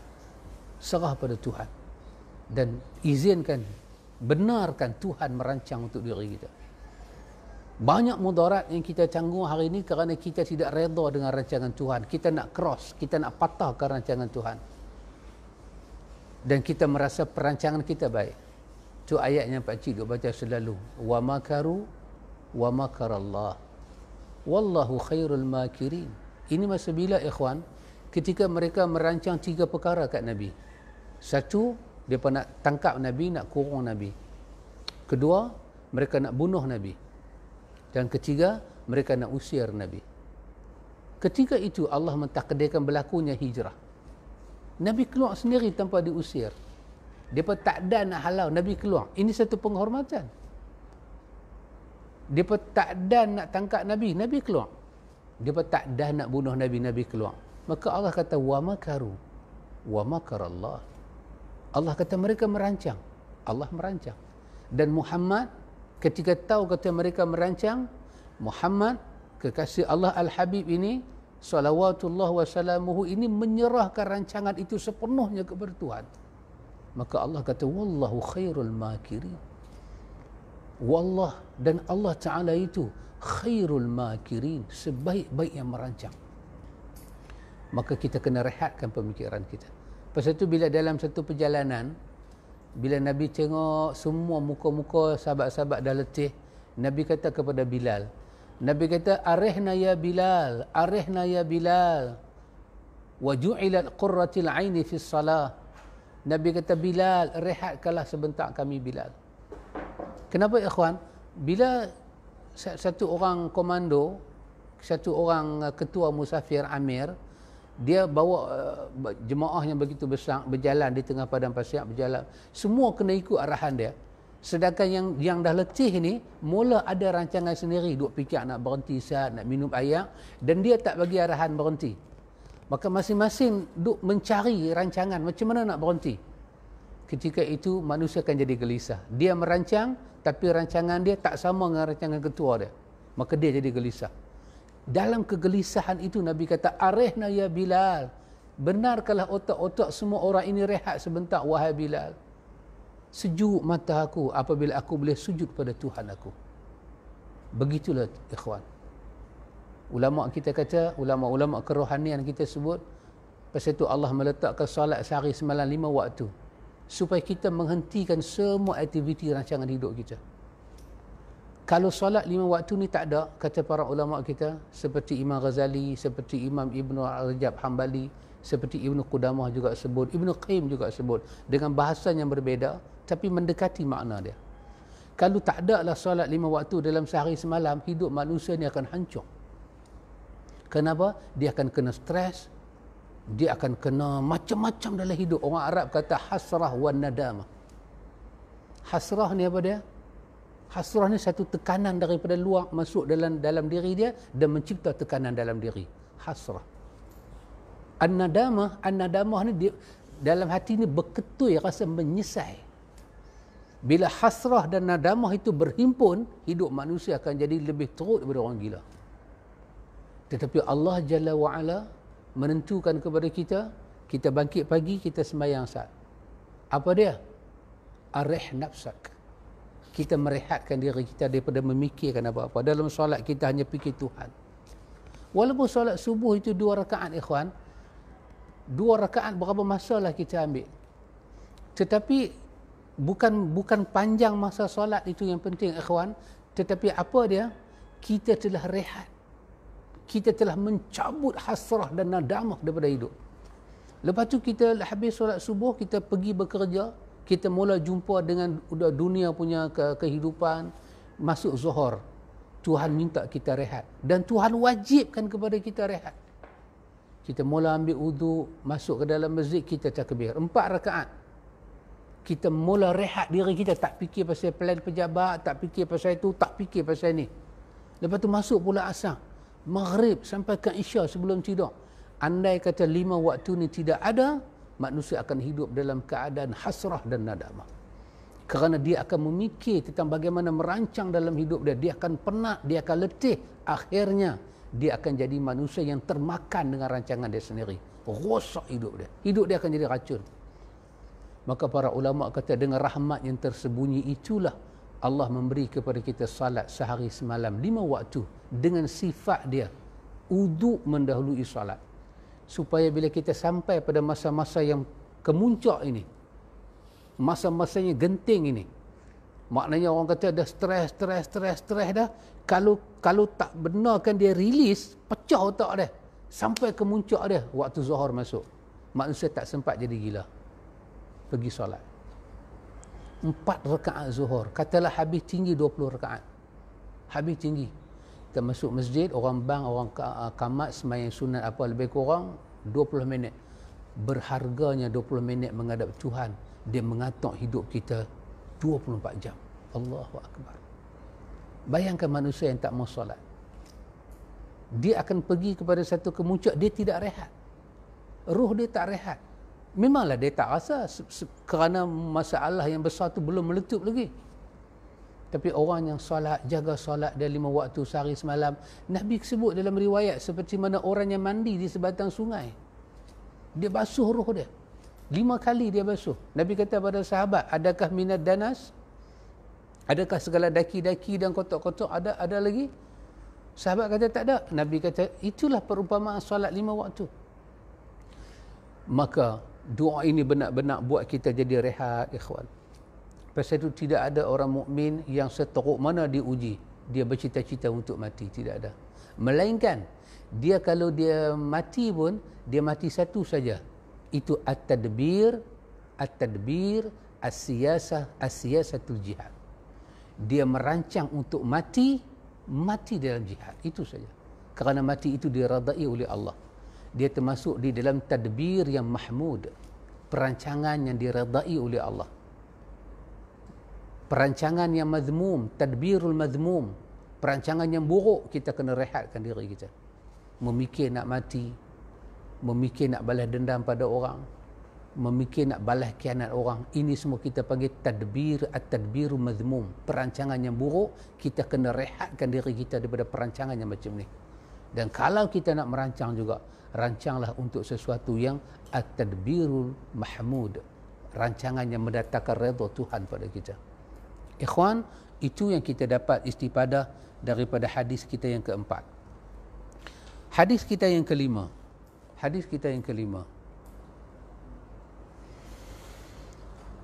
serah pada Tuhan dan izinkan, benarkan Tuhan merancang untuk diri kita. Banyak mudarat yang kita tanggung hari ini kerana kita tidak redha dengan rancangan Tuhan. Kita nak cross, kita nak patahkan rancangan Tuhan, dan kita merasa perancangan kita baik. Itu ayat yang Pak Cik duk baca selalu, wa makaru wa makarallah wallahu khairul makirin. Ini masa bila ikhwan? Ketika mereka merancang 3 perkara kat Nabi. Satu, mereka nak tangkap Nabi, nak kurung Nabi. Kedua, mereka nak bunuh Nabi. Dan ketiga, mereka nak usir Nabi. Ketika itu Allah mentakdirkan berlakunya hijrah. Nabi keluar sendiri tanpa diusir. Mereka tak ada nak halau Nabi keluar. Ini satu penghormatan. Depa tak dan nak tangkap Nabi, Nabi keluar. Depa tak dan nak bunuh Nabi, Nabi keluar. Maka Allah kata wa makaru wa makarallah. Allah kata mereka merancang, Allah merancang. Dan Muhammad ketika tahu kata mereka merancang, Muhammad kekasih Allah Al-Habib ini salawatullah wasalamuhu ini menyerahkan rancangan itu sepenuhnya kepada Tuhan. Maka Allah kata wallahu khairul makirin. Wallah, dan Allah Ta'ala itu khairul makirin, sebaik-baik yang merancang. Maka kita kena rehatkan pemikiran kita. Pasal itu bila dalam satu perjalanan, bila Nabi tengok semua muka-muka sahabat-sahabat dah letih, Nabi kata kepada Bilal, Nabi kata arihna ya Bilal, arihna ya Bilal, wa ju'ilat qurratil aini fi salah. Nabi kata Bilal, rehatkanlah sebentar kami Bilal. Kenapa ikhwan? Bila satu orang komando, satu orang ketua musafir Amir, dia bawa jemaah yang begitu besar berjalan di tengah padang pasir, berjalan, semua kena ikut arahan dia. Sedangkan yang dah letih ni mula ada rancangan sendiri, duk fikir nak berhenti saat, nak minum air, dan dia tak bagi arahan berhenti. Maka masing-masing duk mencari rancangan macam mana nak berhenti. Ketika itu manusia akan jadi gelisah. Dia merancang, tapi rancangan dia tak sama dengan rancangan ketua dia. Maka dia jadi gelisah. Dalam kegelisahan itu Nabi kata, arihna ya Bilal. Benarkanlah otak-otak semua orang ini rehat sebentar, wahai Bilal. Sejuk mata aku apabila aku boleh sujud pada Tuhan aku. Begitulah ikhwan. Ulama kita kata, ulama-ulama kerohanian kita sebut, pasal itu Allah meletakkan solat sehari semalam 5 waktu. Supaya kita menghentikan semua aktiviti rancangan hidup kita. Kalau solat 5 waktu ni tak ada, kata para ulama kita, seperti Imam Ghazali, seperti Imam Ibn Rajab Hambali, seperti Ibn Qudamah juga sebut, Ibn Qayyim juga sebut, dengan bahasan yang berbeza, tapi mendekati makna dia. Kalau tak ada lah solat 5 waktu dalam sehari semalam, hidup manusia ni akan hancur. Kenapa? Dia akan kena stres, dia akan kena macam-macam dalam hidup. Orang Arab kata hasrah wan nadamah. Hasrah ni apa dia? Hasrah ni satu tekanan daripada luar masuk dalam diri dia dan mencipta tekanan dalam diri. Hasrah. An-nadamah ni dia, dalam hati ni berketui rasa menyesal. Bila hasrah dan nadamah itu berhimpun, hidup manusia akan jadi lebih teruk daripada orang gila. Tetapi Allah Jalla wa'ala menentukan kepada kita, kita bangkit pagi, kita sembahyang saat. Apa dia? Arih nafsak. Kita merehatkan diri kita daripada memikirkan apa-apa. Dalam solat kita hanya fikir Tuhan. Walaupun solat subuh itu 2 rakaat ikhwan, 2 rakaat berapa masa lah kita ambil. Tetapi bukan panjang masa solat itu yang penting ikhwan, tetapi apa dia? Kita telah rehat. Kita telah mencabut hasrah dan nadamah daripada hidup. Lepas tu kita habis solat subuh, kita pergi bekerja, kita mula jumpa dengan dunia punya kehidupan, masuk zuhur. Tuhan minta kita rehat. Dan Tuhan wajibkan kepada kita rehat. Kita mula ambil wudu, masuk ke dalam masjid, kita takbir. 4 rakaat. Kita mula rehat diri kita, tak fikir pasal plan pejabat, tak fikir pasal itu, tak fikir pasal ni. Lepas tu masuk pula asar. Maghrib sampai ke Isya sebelum tidur. Andai kata 5 waktu ni tidak ada, manusia akan hidup dalam keadaan hasrah dan nadamah. Kerana dia akan memikir tentang bagaimana merancang dalam hidup dia. Dia akan penat, dia akan letih. Akhirnya, dia akan jadi manusia yang termakan dengan rancangan dia sendiri. Rosak hidup dia. Hidup dia akan jadi racun. Maka para ulama kata dengan rahmat yang tersembunyi itulah Allah memberi kepada kita salat sehari semalam 5 waktu dengan sifat dia. Wudu mendahului salat. Supaya bila kita sampai pada masa-masa yang kemuncak ini, masa-masanya genting ini, maknanya orang kata dah stres dah, kalau tak benarkan dia rilis, pecah otak dia, sampai kemuncak dia, waktu zuhur masuk, manusia tak sempat jadi gila, pergi solat 4 rakaat zuhur, katalah habis tinggi 20 rakaat, habis tinggi. Kita masuk masjid, orang bang, orang kamat, sembahyang sunat apa lebih kurang 20 minit. Berharganya 20 minit menghadap Tuhan. Dia mengatur hidup kita 24 jam. Allahu Akbar. Bayangkan manusia yang tak mau solat. Dia akan pergi kepada satu kemuncak, dia tidak rehat. Ruh dia tak rehat. Memanglah dia tak rasa kerana masalah yang besar tu belum meletup lagi. Tapi orang yang solat, jaga solat dia 5 waktu sehari semalam, Nabi sebut dalam riwayat seperti mana orang yang mandi di sebatang sungai. Dia basuh ruh dia. 5 kali dia basuh. Nabi kata pada sahabat, adakah minat danas? Adakah segala daki-daki dan kotak-kotak? Ada lagi? Sahabat kata tak ada. Nabi kata, itulah perumpamaan solat 5 waktu. Maka doa ini benar-benar buat kita jadi rehat, ikhwan. Pasal itu tidak ada orang mukmin yang seteruk mana diuji, dia bercita-cita untuk mati, tidak ada. Melainkan dia kalau dia mati pun, dia mati satu saja. Itu at-tadbir, as-siyasatul jihad. Dia merancang untuk mati dalam jihad, itu saja. Kerana mati itu diradai oleh Allah. Dia termasuk di dalam tadbir yang mahmud, perancangan yang diradai oleh Allah. Perancangan yang mazmum, tadbirul mazmum, perancangan yang buruk, kita kena rehatkan diri kita. Memikir nak mati, memikir nak balas dendam pada orang, memikir nak balas khianat orang, ini semua kita panggil tadbir, at-tadbirul mazmum, perancangan yang buruk. Kita kena rehatkan diri kita daripada perancangan yang macam ni. Dan kalau kita nak merancang juga, rancanglah untuk sesuatu yang at-tadbirul mahmud, rancangan yang mendatangkan redha Tuhan pada kita. Ikhwan, itu yang kita dapat istifadah daripada hadis kita yang keempat. Hadis kita yang kelima.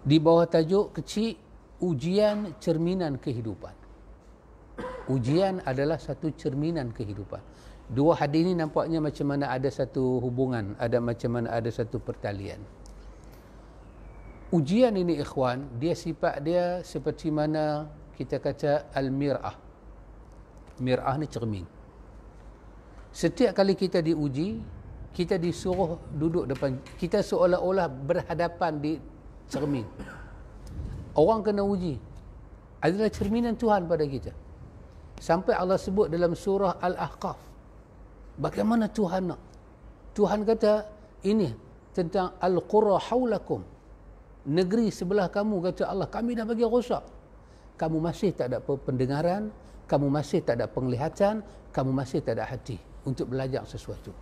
Di bawah tajuk kecil, ujian cerminan kehidupan. Ujian adalah satu cerminan kehidupan. Dua hadis ini nampaknya macam mana ada satu hubungan, ada macam mana ada satu pertalian. Ujian ini, ikhwan, dia sifat dia seperti mana kita kata al-mir'ah. Mir'ah ni cermin. Setiap kali kita diuji, kita disuruh duduk depan, kita seolah-olah berhadapan di cermin. Orang kena uji adalah cerminan Tuhan pada kita. Sampai Allah sebut dalam surah Al-Ahqaf, bagaimana Tuhan nak? Tuhan kata ini tentang al-qura haulakum, negeri sebelah kamu, kata Allah, kami dah bagi rosak. Kamu masih tak ada pendengaran, kamu masih tak ada penglihatan, kamu masih tak ada hati untuk belajar sesuatu.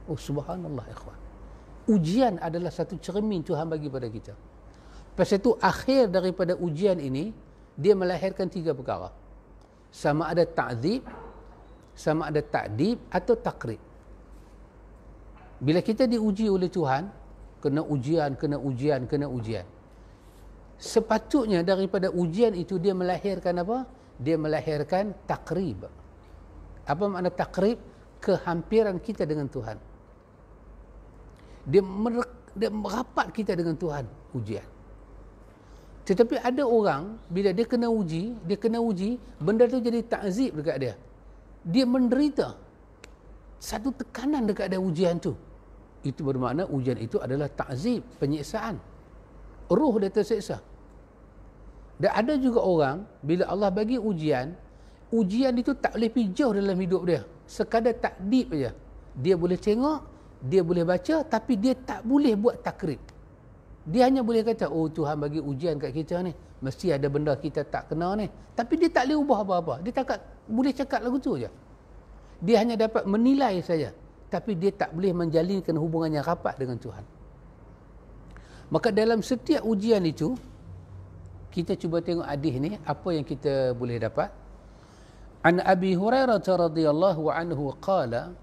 Oh subhanallah, ikhwan. Ujian adalah satu cermin Tuhan bagi pada kita. Pasal itu akhir daripada ujian ini, dia melahirkan 3 perkara. Sama ada ta'zib, sama ada ta'dib atau takrib. Bila kita diuji oleh Tuhan, kena ujian. Sepatutnya daripada ujian itu dia melahirkan apa? Dia melahirkan takrib. Apa makna takrib? Kehampiran kita dengan Tuhan. Dia merapat kita dengan Tuhan, ujian. Tetapi ada orang, bila dia kena uji, benda tu jadi ta'zib dekat dia. Dia menderita satu tekanan dekat dia ujian tu. Itu bermakna ujian itu adalah ta'zib, penyiksaan. Ruh dia tersiksa. Dan ada juga orang, bila Allah bagi ujian itu tak boleh pijau dalam hidup dia. Sekadar takdib saja. Dia boleh tengok, dia boleh baca, tapi dia tak boleh buat takrib. Dia hanya boleh kata, oh Tuhan bagi ujian kat kita ni, mesti ada benda kita tak kena ni. Tapi dia tak boleh ubah apa-apa. Dia tak boleh cakap lagu tu je. Dia hanya dapat menilai saja. Tapi dia tak boleh menjalinkan hubungan yang rapat dengan Tuhan. Maka dalam setiap ujian itu, kita cuba tengok hadis ni, apa yang kita boleh dapat. An Abi Hurairah radhiyallahu anhu qala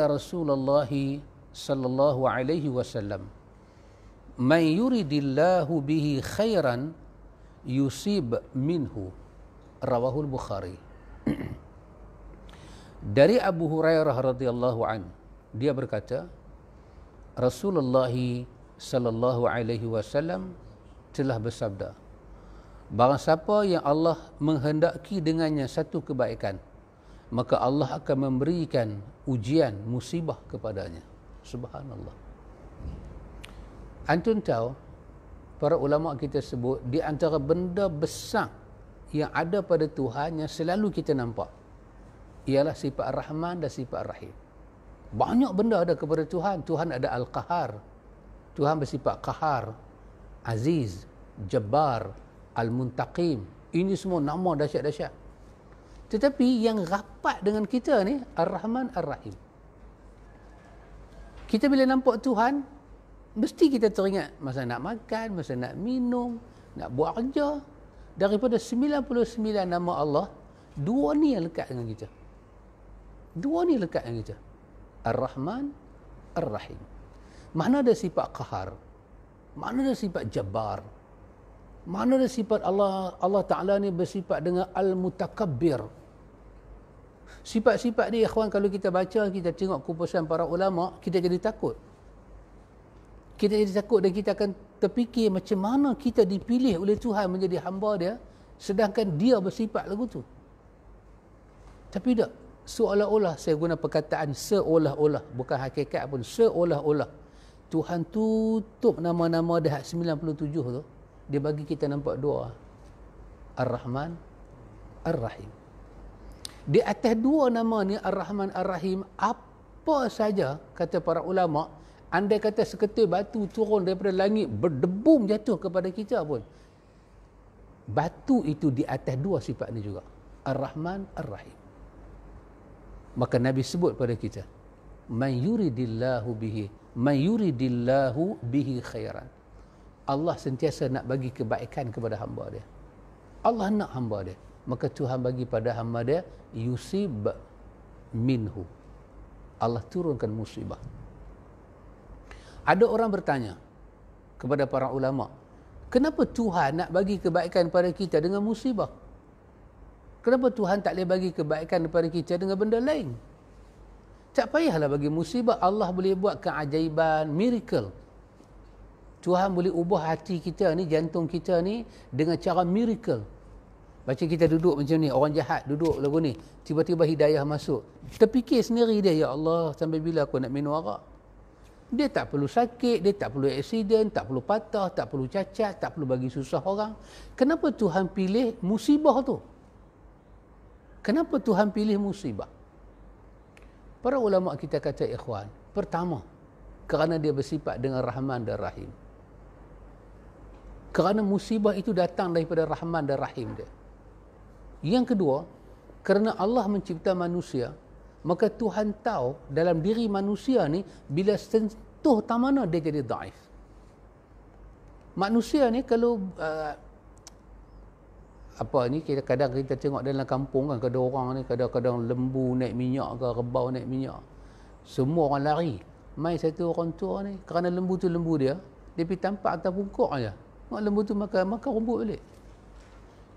Rasulullah sallallahu alaihi wasallam, man yuridillahu bihi khairan yusib minhu, rawahul Bukhari. Dari Abu Hurairah radhiyallahu an, dia berkata, Rasulullah sallallahu alaihi wasallam telah bersabda, barang siapa yang Allah menghendaki dengannya satu kebaikan, maka Allah akan memberikan ujian, musibah kepadanya. Subhanallah. Antum tahu, para ulama kita sebut, di antara benda besar yang ada pada Tuhan yang selalu kita nampak ialah sifat Ar-Rahman dan sifat Ar-Rahim. Banyak benda ada kepada Tuhan. Tuhan ada Al-Qahar. Tuhan bersifat Qahar, Aziz, Jabbar, Al-Muntaqim. Ini semua nama dahsyat-dahsyat. Tetapi yang rapat dengan kita ni Ar-Rahman, Ar-Rahim. Kita bila nampak Tuhan, mesti kita teringat masa nak makan, masa nak minum, nak buat kerja. Daripada 99 nama Allah, dua ni yang lekat dengan kita. Dua ni lekat dengan kita. Ar-Rahman, Ar-Rahim. Mana ada sifat Qahar, mana ada sifat Jabbar, mana ada sifat Allah Ta'ala ni bersifat dengan Al-Mutakabbir. Sifat-sifat ni, ikhwan, kalau kita baca, kita tengok kupasan para ulama, kita jadi takut. Kita jadi takut dan kita akan terfikir macam mana kita dipilih oleh Tuhan menjadi hamba dia, sedangkan dia bersifat lagu tu. Tapi tak, seolah-olah, saya guna perkataan seolah-olah, bukan hakikat pun, seolah-olah Tuhan tutup nama-nama dah 97 tu, dia bagi kita nampak dua, Ar-Rahman, Ar-Rahim. Di atas dua nama ni, Ar-Rahman, Ar-Rahim, apa saja, kata para ulama, andai kata seketul batu turun daripada langit, berdebum jatuh kepada kita pun, batu itu di atas dua sifat ni juga, Ar-Rahman, Ar-Rahim. Maka Nabi sebut pada kita, man yuridillahu bihi khairan. Allah sentiasa nak bagi kebaikan kepada hamba dia. Allah nak hamba dia, maka Tuhan bagi pada hamba dia yusib minhu. Allah turunkan musibah. Ada orang bertanya kepada para ulama, kenapa Tuhan nak bagi kebaikan pada kita dengan musibah? Kenapa Tuhan tak boleh bagi kebaikan kepada kita dengan benda lain? Tak payahlah bagi musibah. Allah boleh buat keajaiban, miracle. Tuhan boleh ubah hati kita ni, jantung kita ni dengan cara miracle. Macam kita duduk macam ni, orang jahat duduk lagu ni, tiba-tiba hidayah masuk. Terfikir sendiri dia, ya Allah, sampai bila aku nak minum arak? Dia tak perlu sakit, dia tak perlu aksiden, tak perlu patah, tak perlu cacat, tak perlu bagi susah orang. Kenapa Tuhan pilih musibah tu? Kenapa Tuhan pilih musibah? Para ulama kita kata, ikhwan, pertama, kerana dia bersifat dengan Rahman dan Rahim. Kerana musibah itu datang daripada Rahman dan Rahim dia. Yang kedua, kerana Allah mencipta manusia, maka Tuhan tahu dalam diri manusia ni, bila sentuh tak mana dia jadi daif. Manusia ni kalau kadang kita tengok dalam kampung kan, kadang orang ni kadang-kadang lembu naik minyak ke, rebau naik minyak, semua orang lari. Mai satu orang tua ni, kerana lembu tu lembu dia pergi tampak atas pokok aja. Mak lembu tu makan rumput balik.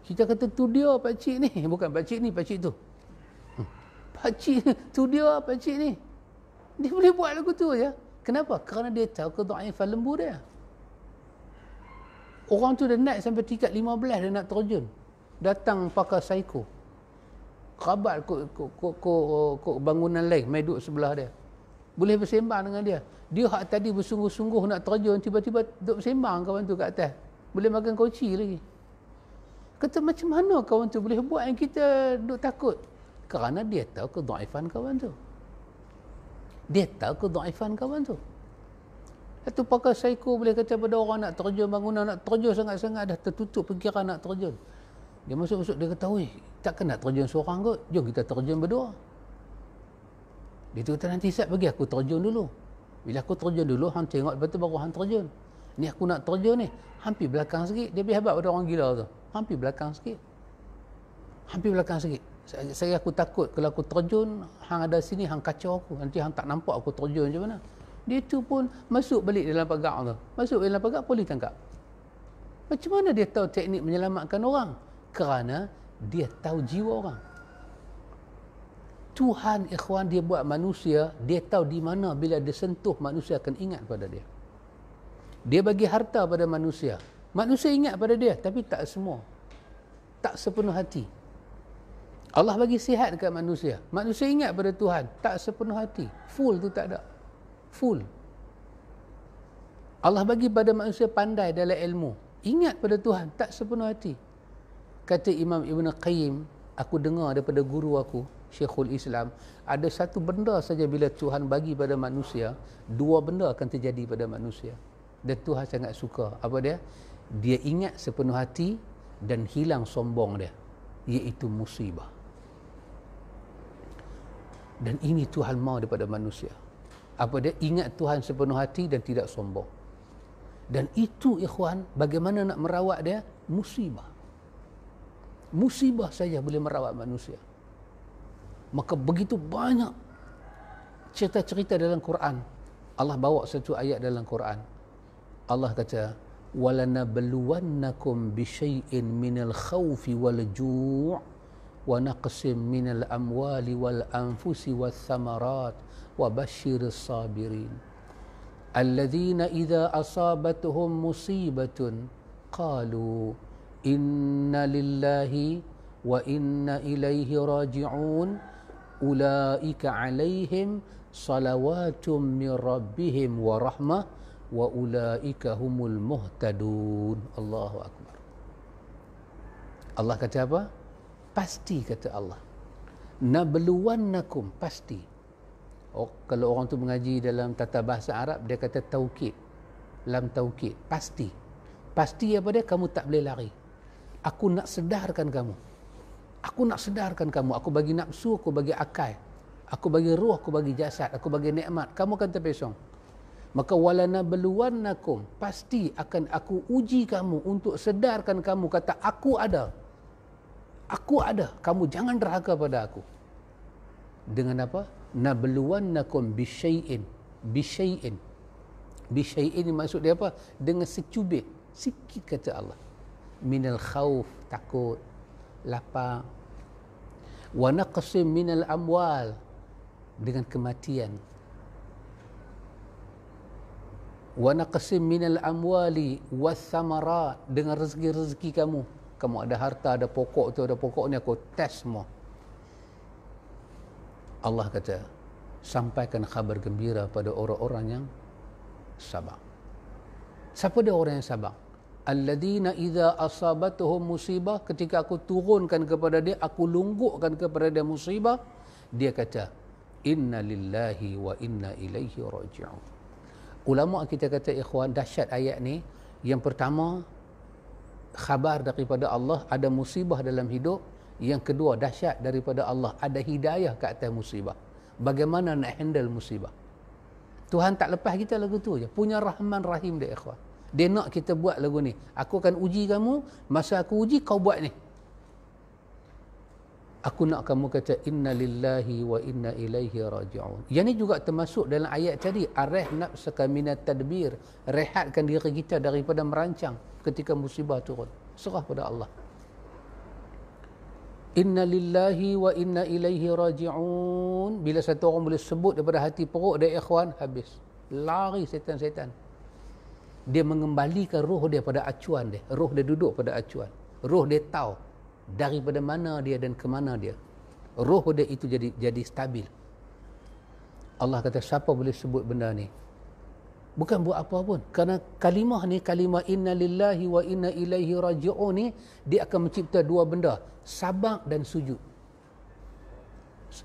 Kita kata tu dia pakcik ni, bukan pakcik ni, pakcik tu. Pakcik tu dia, pakcik ni. Dia boleh buat lagu tu aja. Kenapa? Kerana dia tahu kedhaifan lembu dia. Orang tu dah naik sampai tingkat 15, dia nak terjun. Datang pakai psycho. Kerabat kok bangunan lain, mai duduk sebelah dia. Boleh bersembang dengan dia. Dia hak tadi bersungguh-sungguh nak terjun, tiba-tiba duduk bersembang kawan tu kat atas. Boleh makan koci lagi. Kata, macam mana kawan tu boleh buat yang kita duduk takut? Kerana dia tahu kedhaifan kawan tu. Dia tahu kedhaifan kawan tu. Satu pakai psycho boleh kata pada orang nak terjun bangunan, nak terjun sangat-sangat, dah tertutup fikiran nak terjun. Dia masuk-masuk, dia kata, "Oi, takkan nak terjun seorang kot? Jom kita terjun berdua." Dia tu kata, "Nanti Sat, bagi aku terjun dulu. Bila aku terjun dulu, hang tengok, lepas tu baru hang terjun. Ni aku nak terjun ni, hampir belakang sikit." Dia pergi habaq pada orang gila tu. Hampir belakang sikit. Hampir belakang sikit. Aku takut kalau aku terjun, hang ada sini, hang kacau aku. Nanti hang tak nampak aku terjun macam mana. Dia tu pun masuk balik dalam pagar tu. Masuk dalam pagar, polis tangkap. Macam mana dia tahu teknik menyelamatkan orang? Kerana dia tahu jiwa orang. Tuhan, ikhwan, dia buat manusia, dia tahu di mana bila dia sentuh, manusia akan ingat pada dia. Dia bagi harta pada manusia. Manusia ingat pada dia, tapi tak semua. Tak sepenuh hati. Allah bagi sihat dekat manusia. Manusia ingat pada Tuhan, tak sepenuh hati. Full tu tak ada. Full. Allah bagi pada manusia pandai dalam ilmu. Ingat pada Tuhan, tak sepenuh hati. Kata Imam Ibn Qayyim, aku dengar daripada guru aku, Syekhul Islam, ada satu benda saja bila Tuhan bagi pada manusia, dua benda akan terjadi pada manusia. Dan Tuhan sangat suka. Apa dia? Dia ingat sepenuh hati dan hilang sombong dia, iaitu musibah. Dan ini Tuhan mahu daripada manusia. Apa dia? Ingat Tuhan sepenuh hati dan tidak sombong. Dan itu, ikhwan, bagaimana nak merawat dia? Musibah. Musibah saja boleh merawat manusia. Maka begitu banyak cerita-cerita dalam Quran. Allah bawa satu ayat dalam Quran. Allah kata, وَلَنَبْلُوَنَّكُمْ بِشَيْءٍ مِنَ الْخَوْفِ وَالْجُوعِ وَنَقْصٍ مِنَ الْأَمْوَالِ وَالْأَنْفُسِ وَالثَّمَرَاتِ وَبَشِّرِ الصَّابِرِينَ الَّذِينَ إِذَا أَصَابَتْهُمْ مُصِيبَةٌ قَالُوا إِنَّا لِلَّهِ وَإِنَّا إِلَيْهِ رَاجِعُونَ أُولَئِكَ عَلَيْهِمْ صَلَوَاتٌ مِّن رَّبِّهِمْ وَرَحْمَةٌ وَأُولَئِكَ هُمُ الْمُهْتَدُونَ. Allahu Akbar. Allah kata apa? Pasti, kata Allah. Nabluwannakum, pasti. Kalau orang tu mengaji dalam tata bahasa Arab, dia kata taukid. Lam taukid, pasti. Pasti apa dia? Kamu tak boleh lari. Aku nak sedarkan kamu. Aku nak sedarkan kamu. Aku bagi nafsu, aku bagi akal. Aku bagi ruh, aku bagi jasad, aku bagi nikmat. Kamu akan terpesong. Maka walanabluwannakum, pasti akan aku uji kamu untuk sedarkan kamu. Kata aku ada. Aku ada. Kamu jangan derhaka pada aku. Dengan apa? Nabluwannakum bisyai'in. Bisyai'in. Bisyai'in ini maksud dia apa? Dengan secubit. Sikit, kata Allah. Minal khawf, takut, lapar. Wa naqsim minal amwal, dengan kematian. Wa naqsim minal amwali wathamarat, dengan rezeki-rezeki kamu. Kamu ada harta, ada pokok tu, ada pokok ni, aku test semua. Allah kata, sampaikan khabar gembira pada orang-orang yang sabar. Siapa dia orang yang sabar? Alladzina idza asabatuhum musibah, ketika aku turunkan kepada dia, aku lunggukkan kepada dia musibah, dia kata, inna lillahi wa inna ilaihi raji'un. Ulama kita kata, ikhwan, dahsyat ayat ni. Yang pertama, khabar daripada Allah, ada musibah dalam hidup. Yang kedua, dahsyat daripada Allah, ada hidayah ke atas musibah. Bagaimana nak handle musibah? Tuhan tak lepas kita lagu tu je. Punya Rahman Rahim dia, ikhwan. Dia nak kita buat lagu ni. Aku akan uji kamu, masa aku uji kau buat ni. Aku nak kamu kata inna lillahi wa inna ilaihi raji'un. Yang ni juga termasuk dalam ayat tadi, arih nafsaka minat tadbir, rehatkan diri kita daripada merancang ketika musibah turun. Serah pada Allah. Inna lillahi wa inna ilaihi raji'un. Bila satu orang boleh sebut daripada hati perut dia, ikhwan, habis. Lari setan-setan. Dia mengembalikan roh dia pada acuan dia. Roh dia duduk pada acuan. Roh dia tahu daripada mana dia dan ke mana dia. Roh dia itu jadi stabil. Allah kata, siapa boleh sebut benda ni? Bukan buat apa pun. Kerana kalimah ni, kalimah inna lillahi wa inna ilaihi raji'un ni, dia akan mencipta dua benda. Sabar dan sujud.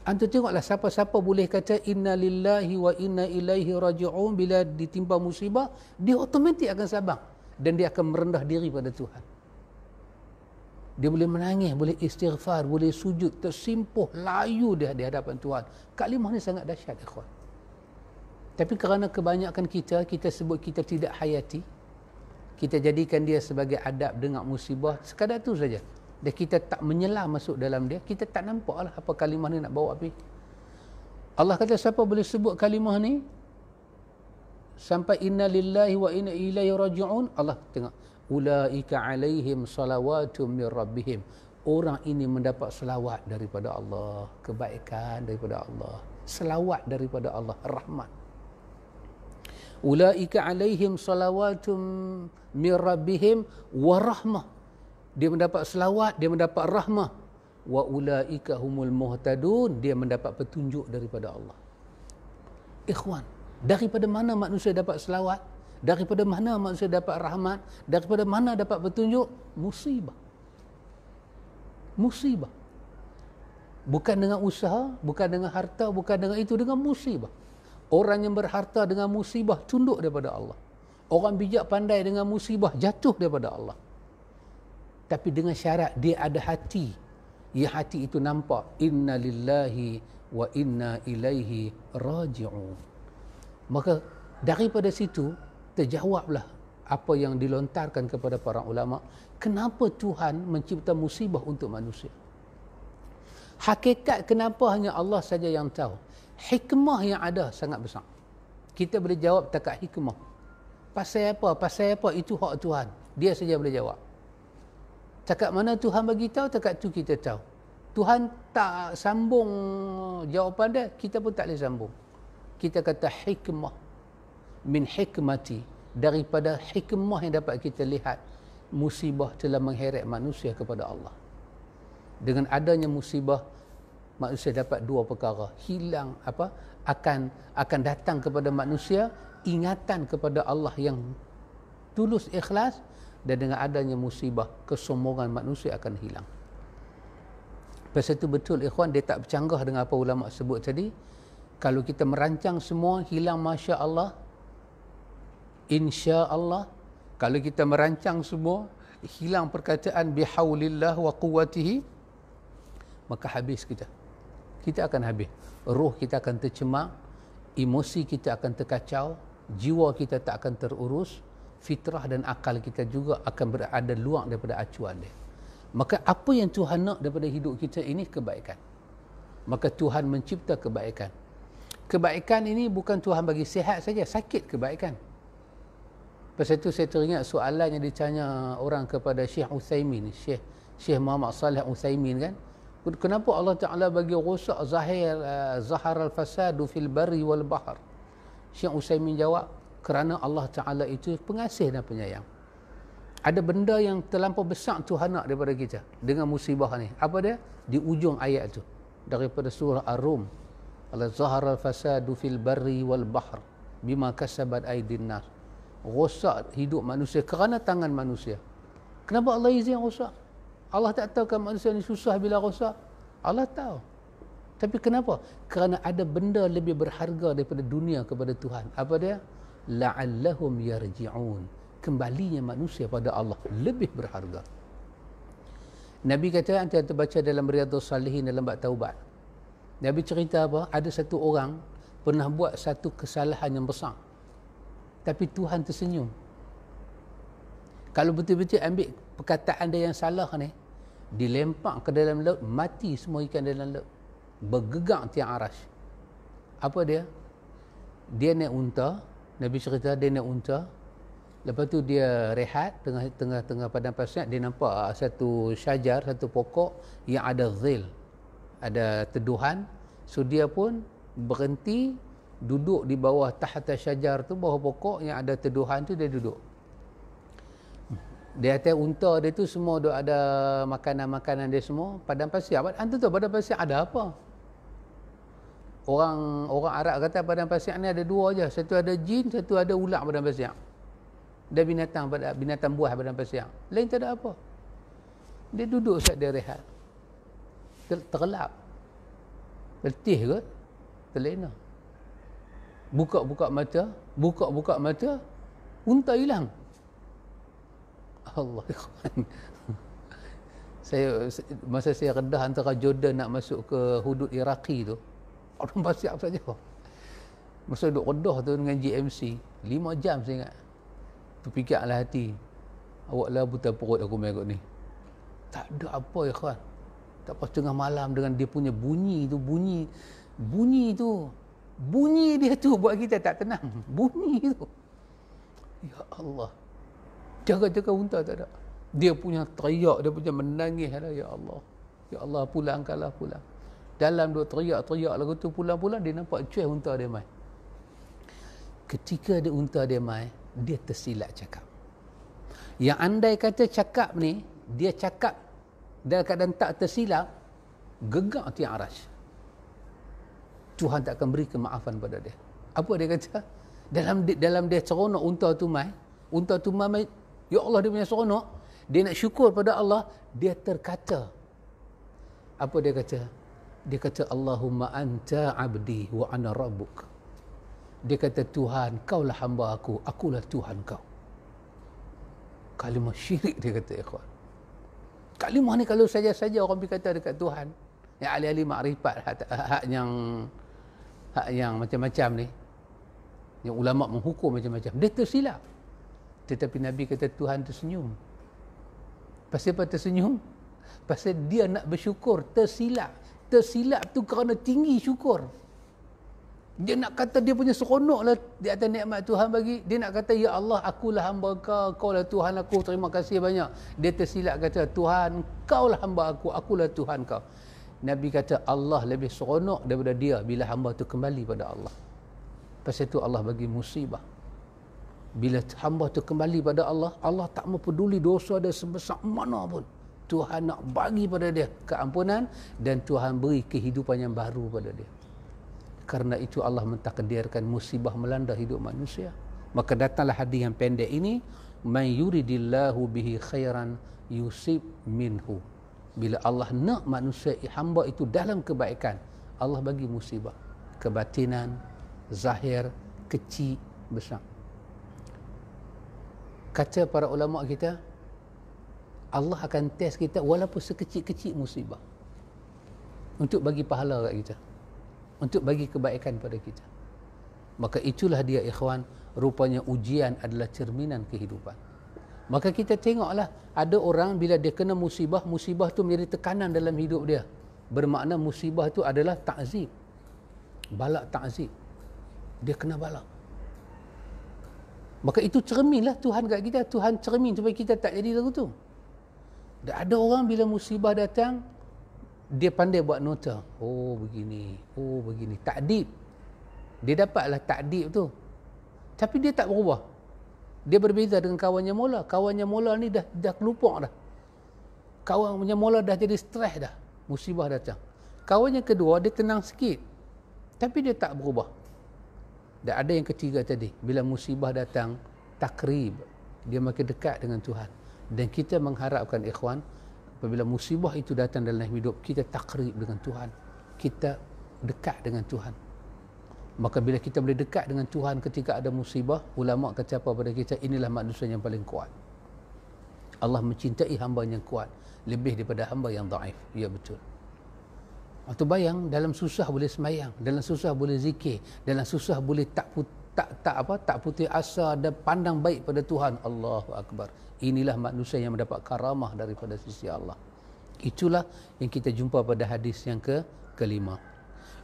Antum tengoklah, siapa-siapa boleh kata inna lillahi wa inna ilaihi raji'un bila ditimpa musibah, dia automatik akan sabar. Dan dia akan merendah diri pada Tuhan. Dia boleh menangis, boleh istighfar, boleh sujud, tersimpuh, layu dia di hadapan Tuhan. Kalimah ni sangat dahsyat, ikhwan. Tapi kerana kebanyakan kita sebut kita tidak hayati, kita jadikan dia sebagai adab dengar musibah, sekadar tu saja. Dan kita tak menyelam masuk dalam dia, kita tak nampaklah apa kalimah ni nak bawa api. Allah kata, siapa boleh sebut kalimah ni sampai inna lillahi wa inna ilaihi raji'un, Allah tengok, ulaika alaihim salawatum mir rabbihim, orang ini mendapat selawat daripada Allah, kebaikan daripada Allah, selawat daripada Allah, rahmat. Ulaika alaihim salawatum mir rabbihim wa rahmah, dia mendapat selawat, dia mendapat rahmah. Wa ulaika humul muhtadun, dia mendapat petunjuk daripada Allah. Ikhwan, daripada mana manusia dapat selawat? Daripada mana manusia dapat rahmat? Daripada mana dapat petunjuk? Musibah. Musibah. Bukan dengan usaha, bukan dengan harta, bukan dengan itu, dengan musibah. Orang yang berharta dengan musibah tunduk daripada Allah. Orang bijak pandai dengan musibah jatuh daripada Allah. Tapi dengan syarat dia ada hati. Ya, hati itu nampak inna lillahi wa inna ilaihi raji'un. Maka daripada situ terjawablah apa yang dilontarkan kepada para ulama. Kenapa Tuhan mencipta musibah untuk manusia? Hakikat kenapa hanya Allah saja yang tahu. Hikmah yang ada sangat besar. Kita boleh jawab takat hikmah. Pasal apa? Pasal apa? Itu hak Tuhan. Dia saja boleh jawab. Takat mana Tuhan bagi tahu, takat tu kita tahu. Tuhan tak sambung jawapan dia, kita pun tak boleh sambung. Kita kata hikmah. Min hikmati. Daripada hikmah yang dapat kita lihat, musibah telah mengheret manusia kepada Allah. Dengan adanya musibah, manusia dapat dua perkara. Hilang akan datang kepada manusia ingatan kepada Allah yang tulus ikhlas, dan dengan adanya musibah kesombongan manusia akan hilang. Pasal itu betul ikhwan, dia tak bercanggah dengan apa ulama sebut tadi. Kalau kita merancang semua hilang masya Allah, insya Allah. Kalau kita merancang semua hilang perkataan bihaulillah wa quwwatihi, maka habis kita akan habis. Roh kita akan tercemar, emosi kita akan terkacau, jiwa kita tak akan terurus, fitrah dan akal kita juga akan berada luar daripada acuan dia. Maka apa yang Tuhan nak daripada hidup kita ini? Kebaikan. Maka Tuhan mencipta kebaikan. Kebaikan ini bukan Tuhan bagi sihat saja, sakit kebaikan. Pasal itu saya teringat soalan yang ditanya orang kepada Syekh Uthaymin, Syekh Muhammad Salih Uthaymin kan. Kenapa Allah Ta'ala bagi rosak zahar al-fasadu fil barri wal bahr? Syekh Uthaymin jawab, kerana Allah Ta'ala itu pengasih dan penyayang. Ada benda yang terlampau besar Tuhan nak daripada kita dengan musibah ni. Apa dia? Di ujung ayat tu. Daripada surah Ar-Rum. Allah zahar al-fasadu fil barri wal bahr bima kasabat aydin nas. Rosak hidup manusia kerana tangan manusia. Kenapa Allah izin rosak? Allah tak tahu kan manusia ni susah bila rosak? Allah tahu. Tapi kenapa? Kerana ada benda lebih berharga daripada dunia kepada Tuhan. Apa dia? La'allahum yarji'un. Kembalinya manusia pada Allah lebih berharga. Nabi kata, anda terbaca dalam Riyadhus Salihin dalam bab taubat. Nabi cerita apa? Ada satu orang pernah buat satu kesalahan yang besar. Tapi Tuhan tersenyum. Kalau betul-betul ambil perkataan dia yang salah ni, dilempar ke dalam laut, mati semua ikan dalam laut. Bergegar tiang arash. Apa dia? Dia naik unta. Nabi cerita dia naik unta. Lepas tu dia rehat tengah padang pasir. Dia nampak satu syajar, satu pokok yang ada zil, ada teduhan. So dia pun berhenti, duduk di bawah tahta syajar tu, bawah pokok yang ada teduhan tu, dia duduk. Di atas unta dia tu semua ada makanan-makanan dia semua. Padang pasir. Anda tahu padang pasir ada apa? Orang Arab kata padang pasir ni ada dua aja. Satu ada jin, satu ada ular padang pasir. Dan binatang buah padang pasir. Lain tak ada apa. Dia duduk saat dia rehat. Terlelap. Letih kot. Terlena. Buka-buka mata, unta hilang. Allah. Masa saya redah antara Jordan nak masuk ke hudud Iraqi tu, orang pasir saja. Masa duduk redah tu dengan GMC 5 jam saya ingat. Terfikirlah hati, awaklah buta perut aku main kot ni. Tak ada apa ya kawan. Tak pas tengah malam dengan dia punya bunyi dia tu buat kita tak tenang. Bunyi tu, ya Allah. Jaga-jaga unta tak ada. Dia punya teriak, dia punya menangis lah, ya Allah. Ya Allah, pulangkanlah, pulang. Dalam duk teriak lagu tu, pulang-pulang dia nampak cuih unta dia mai. Ketika ada unta dia mai, dia tersilap cakap. Yang andai kata cakap ni, dia cakap dalam keadaan tak tersilap, gegak tiang arash. Tuhan tak akan beri kemaafan pada dia. Apa dia kata? Dalam dia seronok unta tu mai, ya Allah dia punya seronok, dia nak syukur pada Allah, dia terkata, Apa dia kata? Dia kata, Allahumma anta abdi wa ana rabbuk. Dia kata, Tuhan, kaulah hamba aku, akulah Tuhan kau. Kalimah syirik dia kata, ikhwan. Kalimah ni kalau saja-saja orang pergi kata dekat Tuhan, yang ahli-ahli makrifat, hak yang macam-macam ni, yang ulama menghukum macam-macam, dia tersilap. Tetapi Nabi kata Tuhan tersenyum. Pasal apa tersenyum? Pasal dia nak bersyukur, tersilap. Tersilap tu kerana tinggi syukur. Dia nak kata dia punya seronok lah di atas nikmat Tuhan bagi. Dia nak kata, ya Allah, akulah hamba kau, kaulah Tuhan aku, terima kasih banyak. Dia tersilap kata, Tuhan, kaulah hamba aku, akulah Tuhan kau. Nabi kata, Allah lebih seronok daripada dia bila hamba tu kembali pada Allah. Pasal itu Allah bagi musibah. Bila hamba tu kembali pada Allah, Allah tak mau peduli dosa dia sebesar mana pun. Tuhan nak bagi pada dia keampunan dan Tuhan beri kehidupan yang baru pada dia. Karena itu Allah mentakdirkan musibah melanda hidup manusia. Maka datanglah hadis yang pendek ini, man yuridillahu bihi khairan yusib minhu. Bila Allah nak manusia hamba itu dalam kebaikan, Allah bagi musibah, kebatinan, zahir, kecil, besar. Kata para ulama kita, Allah akan test kita walaupun sekecil-kecil musibah untuk bagi pahala kat kita, untuk bagi kebaikan pada kita. Maka itulah dia, ikhwan, rupanya ujian adalah cerminan kehidupan. Maka kita tengoklah, ada orang bila dia kena musibah, musibah tu menjadi tekanan dalam hidup dia. Bermakna musibah tu adalah ta'zib, balak ta'zib. Dia kena balak. Maka itu cerminlah Tuhan kat kita. Tuhan cermin supaya kita tak jadi lagu tu. Dan ada orang bila musibah datang, dia pandai buat nota. Oh begini, oh begini. Takdib. Dia dapatlah takdib tu. Tapi dia tak berubah. Dia berbeza dengan kawannya mula. Kawannya mula ni dah kelupuk dah. Kawannya mula dah jadi stres dah. Musibah datang. Kawannya kedua, dia tenang sikit. Tapi dia tak berubah. Dan ada yang ketiga tadi. Bila musibah datang, takrib. Dia makin dekat dengan Tuhan. Dan kita mengharapkan, ikhwan, apabila musibah itu datang dalam hidup, kita takrib dengan Tuhan. Kita dekat dengan Tuhan. Maka bila kita boleh dekat dengan Tuhan ketika ada musibah, ulama kata apa pada kita, inilah manusia yang paling kuat. Allah mencintai hamba yang kuat lebih daripada hamba yang dhaif. Ya, betul. Atau bayang, dalam susah boleh semayang, dalam susah boleh zikir, dalam susah boleh tak putih asa dan pandang baik pada Tuhan. Allahu Akbar. Inilah manusia yang mendapat karamah daripada sisi Allah. Itulah yang kita jumpa pada hadis yang kelima.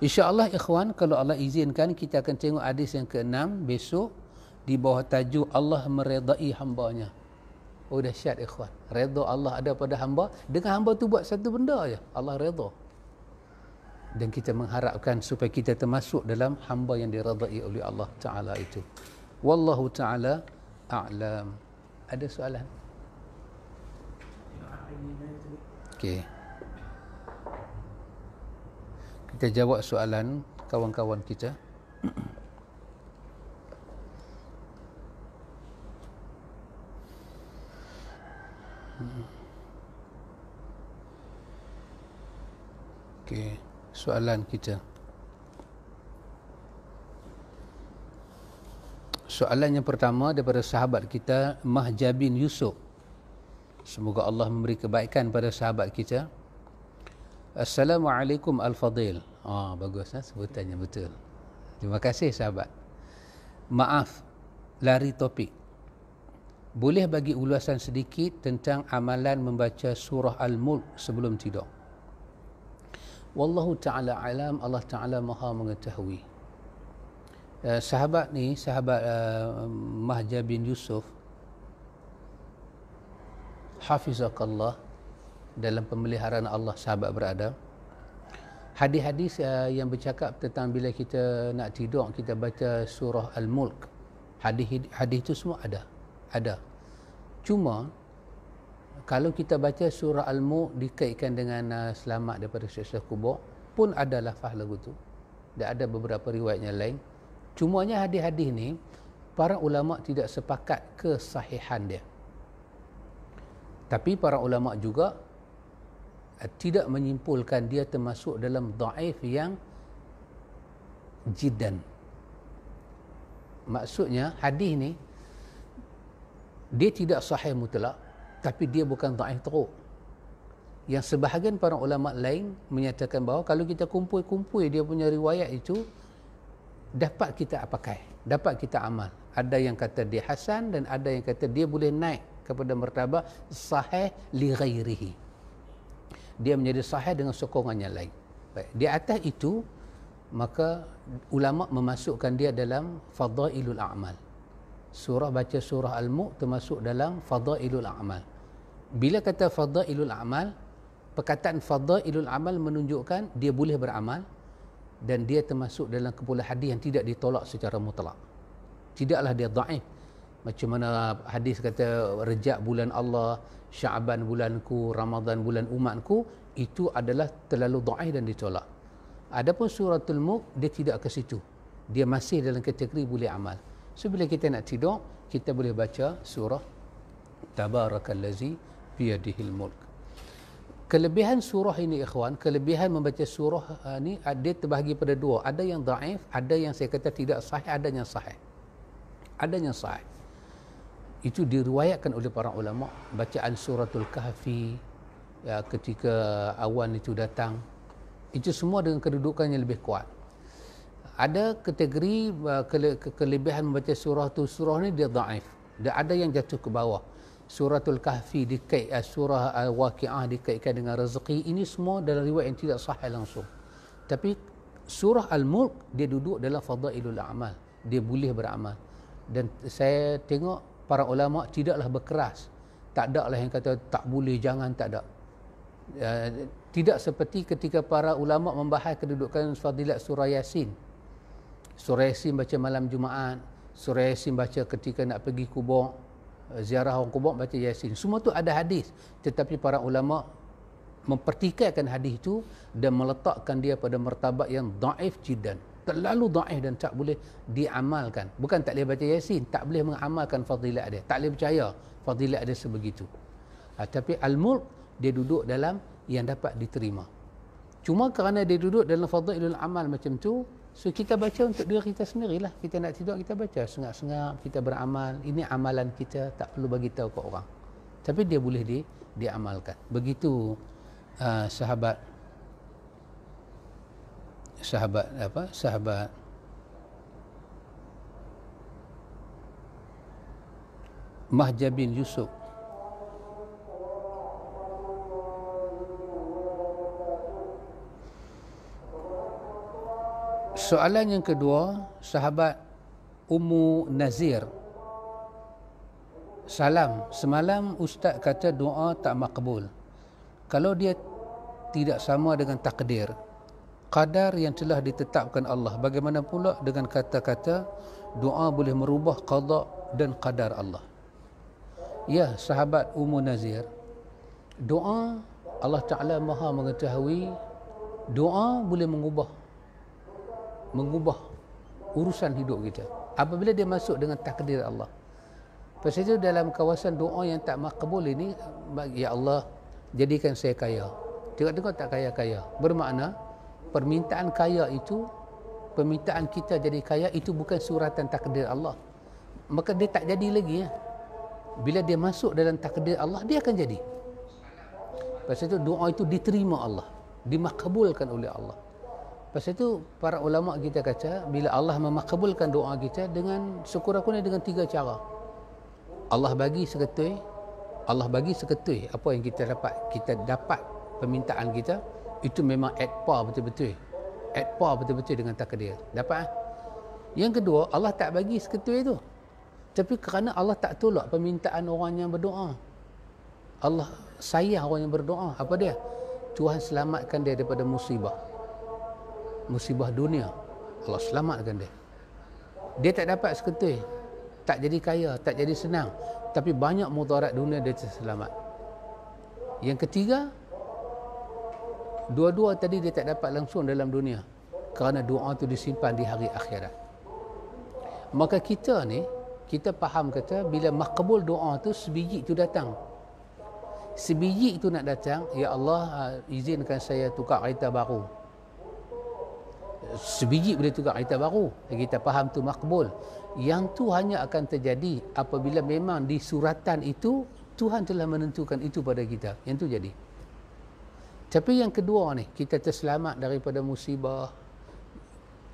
InsyaAllah, ikhwan, kalau Allah izinkan, kita akan tengok hadis yang ke-6 besok di bawah tajuk Allah meredai hambanya. Oh, dahsyat, ikhwan. Redha Allah ada pada hamba. Dengan hamba tu buat satu benda aja, Allah redha. Dan kita mengharapkan supaya kita termasuk dalam hamba yang diredai oleh Allah Ta'ala itu. Wallahu Ta'ala a'lam. Ada soalan? Okey. Kita jawab soalan kawan-kawan kita. Okey, soalan kita. Soalan yang pertama daripada sahabat kita, Mahja bin Yusuf. Semoga Allah memberi kebaikan pada sahabat kita. Assalamualaikum Al-Fadil. Bagus, sebutannya betul. Terima kasih sahabat. Maaf, lari topik. Boleh bagi ulasan sedikit tentang amalan membaca surah Al-Mulk sebelum tidur? Wallahu ta'ala alam, Allah Ta'ala maha mengetahui. Sahabat ni, sahabat Mahja bin Yusuf, hafizakallah, dalam pemeliharaan Allah sahabat berada. Hadis-hadis yang bercakap tentang bila kita nak tidur kita baca surah Al-Mulk, hadis itu semua ada. Cuma kalau kita baca surah Al-Mulk dikaitkan dengan selamat daripada siksa kubur, pun ada lafaz lagu tu. Dan ada beberapa riwayat yang lain. Cumanya hadis-hadis ni para ulama tidak sepakat kesahihan dia. Tapi para ulama juga tidak menyimpulkan dia termasuk dalam dhaif yang jiddan. Maksudnya hadis ni dia tidak sahih mutlak, tapi dia bukan dhaif teruk. Yang sebahagian para ulama lain menyatakan bahawa kalau kita kumpul-kumpul dia punya riwayat itu, dapat kita pakai, dapat kita amal. Ada yang kata dia hasan dan ada yang kata dia boleh naik kepada martabat sahih li ghairihi. Dia menjadi sahih dengan sokongan yang lain. Baik. Di atas itu, maka ulama memasukkan dia dalam fadailul a'mal. Baca surah Al-Mulk termasuk dalam fadailul a'mal. Bila kata fadailul a'mal, perkataan fadailul a'mal menunjukkan dia boleh beramal dan dia termasuk dalam kumpulan hadis yang tidak ditolak secara mutlak. Tidaklah dia dhaif. Macam mana hadis kata Rejab bulan Allah, Sya'ban bulanku, Ramadan bulan umatku, itu adalah terlalu dhaif dan ditolak. Adapun suratul Mulk dia tidak ke situ. Dia masih dalam kategori boleh amal. So bila kita nak tidur, kita boleh baca surah Tabarakallazi biyadihil mulk. Kelebihan surah ini ikhwan, kelebihan membaca surah ni dia terbahagi pada dua. Ada yang dhaif, ada yang saya kata tidak sahih, ada yang sahih. Ada yang sahih. Itu diriwayatkan oleh para ulama. Bacaan suratul Kahfi ya, ketika awan itu datang, itu semua dengan kedudukan yang lebih kuat. Ada kategori kelebihan membaca surah tu, surah ni dia dhaif. Dan ada yang jatuh ke bawah. Suratul Kahfi dikait, surah Al-Waqi'ah dikaitkan dengan rezeki. Ini semua dalam riwayat yang tidak sahih langsung. Tapi surah Al-Mulk dia duduk dalam fadailul a'mal. Dia boleh beramal. Dan saya tengok para ulama tidaklah berkeras. Tak ada lah yang kata tak boleh, jangan, tak ada. Tidak seperti ketika para ulama membahas kedudukan fadilat surah Yasin. Surah Yasin baca malam Jumaat, surah Yasin baca ketika nak pergi kubur, ziarah orang kubur baca Yasin. Semua tu ada hadis, tetapi para ulama mempertikaikan hadis itu dan meletakkan dia pada martabat yang dhaif jiddan. Terlalu dhaif dan tak boleh diamalkan. Bukan tak boleh baca Yasin, tak boleh mengamalkan fadilat dia. Tak boleh percaya fadilat dia sebegitu. Tapi Al-Mulk dia duduk dalam yang dapat diterima. Cuma kerana dia duduk dalam fadailul amal macam tu, so kita baca untuk diri kita sendirilah. Kita nak tidur, kita baca sengap-sengap, kita beramal. Ini amalan kita, tak perlu bagi tahu ke orang. Tapi dia boleh diamalkan. Begitu sahabat Mahjab bin Yusuf. Soalan yang kedua, sahabat Ummu Nazir. Salam, semalam Ustaz kata doa tak makbul. Kalau dia tidak sama dengan takdir, qadar yang telah ditetapkan Allah, bagaimana pula dengan kata-kata doa boleh merubah qada dan qadar Allah? Ya, sahabat Ummu Nazir, doa Allah Ta'ala Maha mengetahui, doa boleh mengubah urusan hidup kita apabila dia masuk dengan takdir Allah. Pasal itu dalam kawasan doa yang tak makbul ini, ya Allah jadikan saya kaya. Tengok-tengok tak kaya-kaya. Bermakna permintaan kaya itu, permintaan kita jadi kaya itu bukan suratan takdir Allah. Maka dia tak jadi lagi ya. Bila dia masuk dalam takdir Allah, dia akan jadi. Pasal itu doa itu diterima Allah, dimakbulkan oleh Allah. Pasal itu para ulama kita kata, bila Allah memakbulkan doa kita dengan sekurang-kurangnya dengan 3 cara. Allah bagi seketui apa yang kita dapat permintaan kita, itu memang at par betul-betul dengan takdir. Dapat. Yang kedua, Allah tak bagi seketui itu, tapi kerana Allah tak tolak permintaan orang yang berdoa. Allah sayang orang yang berdoa. Apa dia? Tuhan selamatkan dia daripada musibah dunia. Allah selamatkan dia. Dia tak dapat seketui, tak jadi kaya, tak jadi senang, tapi banyak mudarat dunia dia terselamat. Yang ketiga, dua-dua tadi dia tak dapat langsung dalam dunia kerana doa itu disimpan di hari akhirat. Maka kita faham kata bila makbul doa tu sebiji itu datang. Sebiji itu nak datang, ya Allah, izinkan saya tukar kereta baru. Sebiji boleh tukar kereta baru. Kita faham tu makbul. Yang tu hanya akan terjadi apabila memang di suratan itu Tuhan telah menentukan itu pada kita. Yang tu jadi. Tapi yang kedua ni, kita terselamat daripada musibah,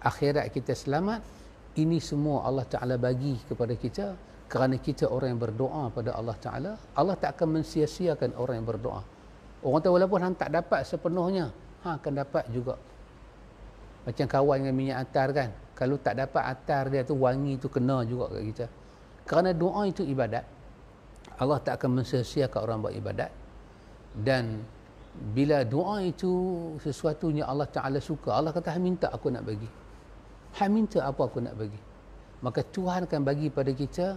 akhirat kita selamat. Ini semua Allah Ta'ala bagi kepada kita kerana kita orang yang berdoa pada Allah Ta'ala. Allah tak akan mensia-siakan orang yang berdoa. Orang tu walaupun hang tak dapat sepenuhnya, hang akan dapat juga. Macam kawan dengan minyak atar kan, kalau tak dapat atar dia tu, wangi tu kena juga kat kita. Kerana doa itu ibadat. Allah tak akan mensia-siakan orang beribadat. Dan bila doa itu sesuatunya Allah Ta'ala suka, Allah kata, hang minta aku nak bagi. Hang minta apa aku nak bagi. Maka Tuhan akan bagi pada kita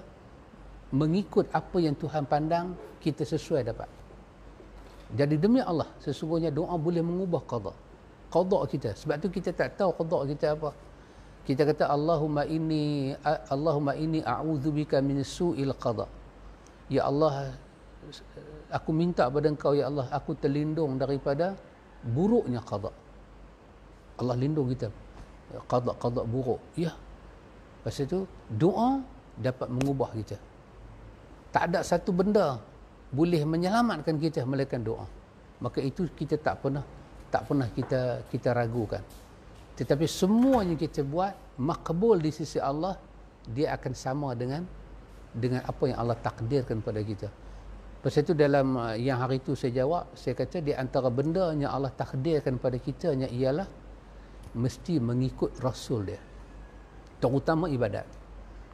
mengikut apa yang Tuhan pandang kita sesuai dapat. Jadi demi Allah, sesungguhnya doa boleh mengubah qada kita. Sebab tu kita tak tahu qada kita apa. Kita kata Allahumma inni a'udzubika min su'il qada. Ya Allah, aku minta pada Engkau, ya Allah, aku terlindung daripada buruknya qada. Allah lindung kita qada buruk. Ya. Lepas itu doa dapat mengubah kita. Tak ada satu benda boleh menyelamatkan kita melainkan doa. Maka itu kita tak pernah kita ragukan. Tetapi semua yang kita buat makbul di sisi Allah, dia akan sama dengan apa yang Allah takdirkan pada kita. Lepas itu dalam yang hari itu saya jawab, saya kata di antara benda yang Allah takdirkan pada kita ialah mesti mengikut Rasul dia. Terutama ibadat.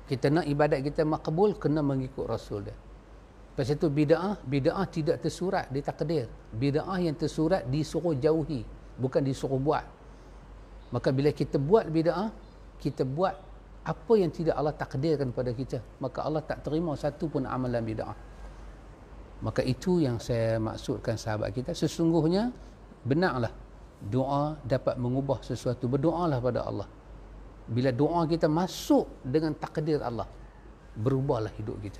Kita nak ibadat kita makbul, kena mengikut Rasul dia. Lepas itu bid'ah tidak tersurat di takdir. Bid'ah yang tersurat disuruh jauhi, bukan disuruh buat. Maka bila kita buat bid'ah, kita buat apa yang tidak Allah takdirkan pada kita, maka Allah tak terima satu pun amalan bid'ah. Maka itu yang saya maksudkan sahabat kita. Sesungguhnya benarlah doa dapat mengubah sesuatu. Berdoalah pada Allah. Bila doa kita masuk dengan takdir Allah, berubahlah hidup kita.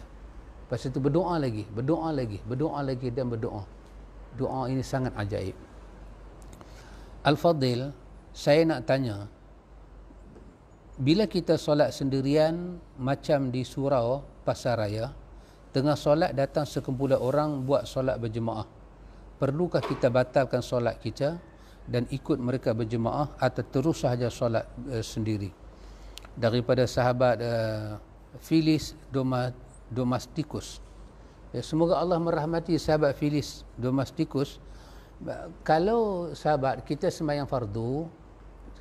Lepas itu berdoa lagi dan berdoa. Doa ini sangat ajaib. Al-Fadil, saya nak tanya, bila kita solat sendirian macam di surau Pasaraya, tengah solat datang sekumpulan orang buat solat berjemaah, perlukah kita batalkan solat kita dan ikut mereka berjemaah atau terus sahaja solat sendiri? Daripada sahabat Filis Domesticus. Ya, semoga Allah merahmati sahabat Filis Domesticus. Kalau sahabat kita sembahyang fardu,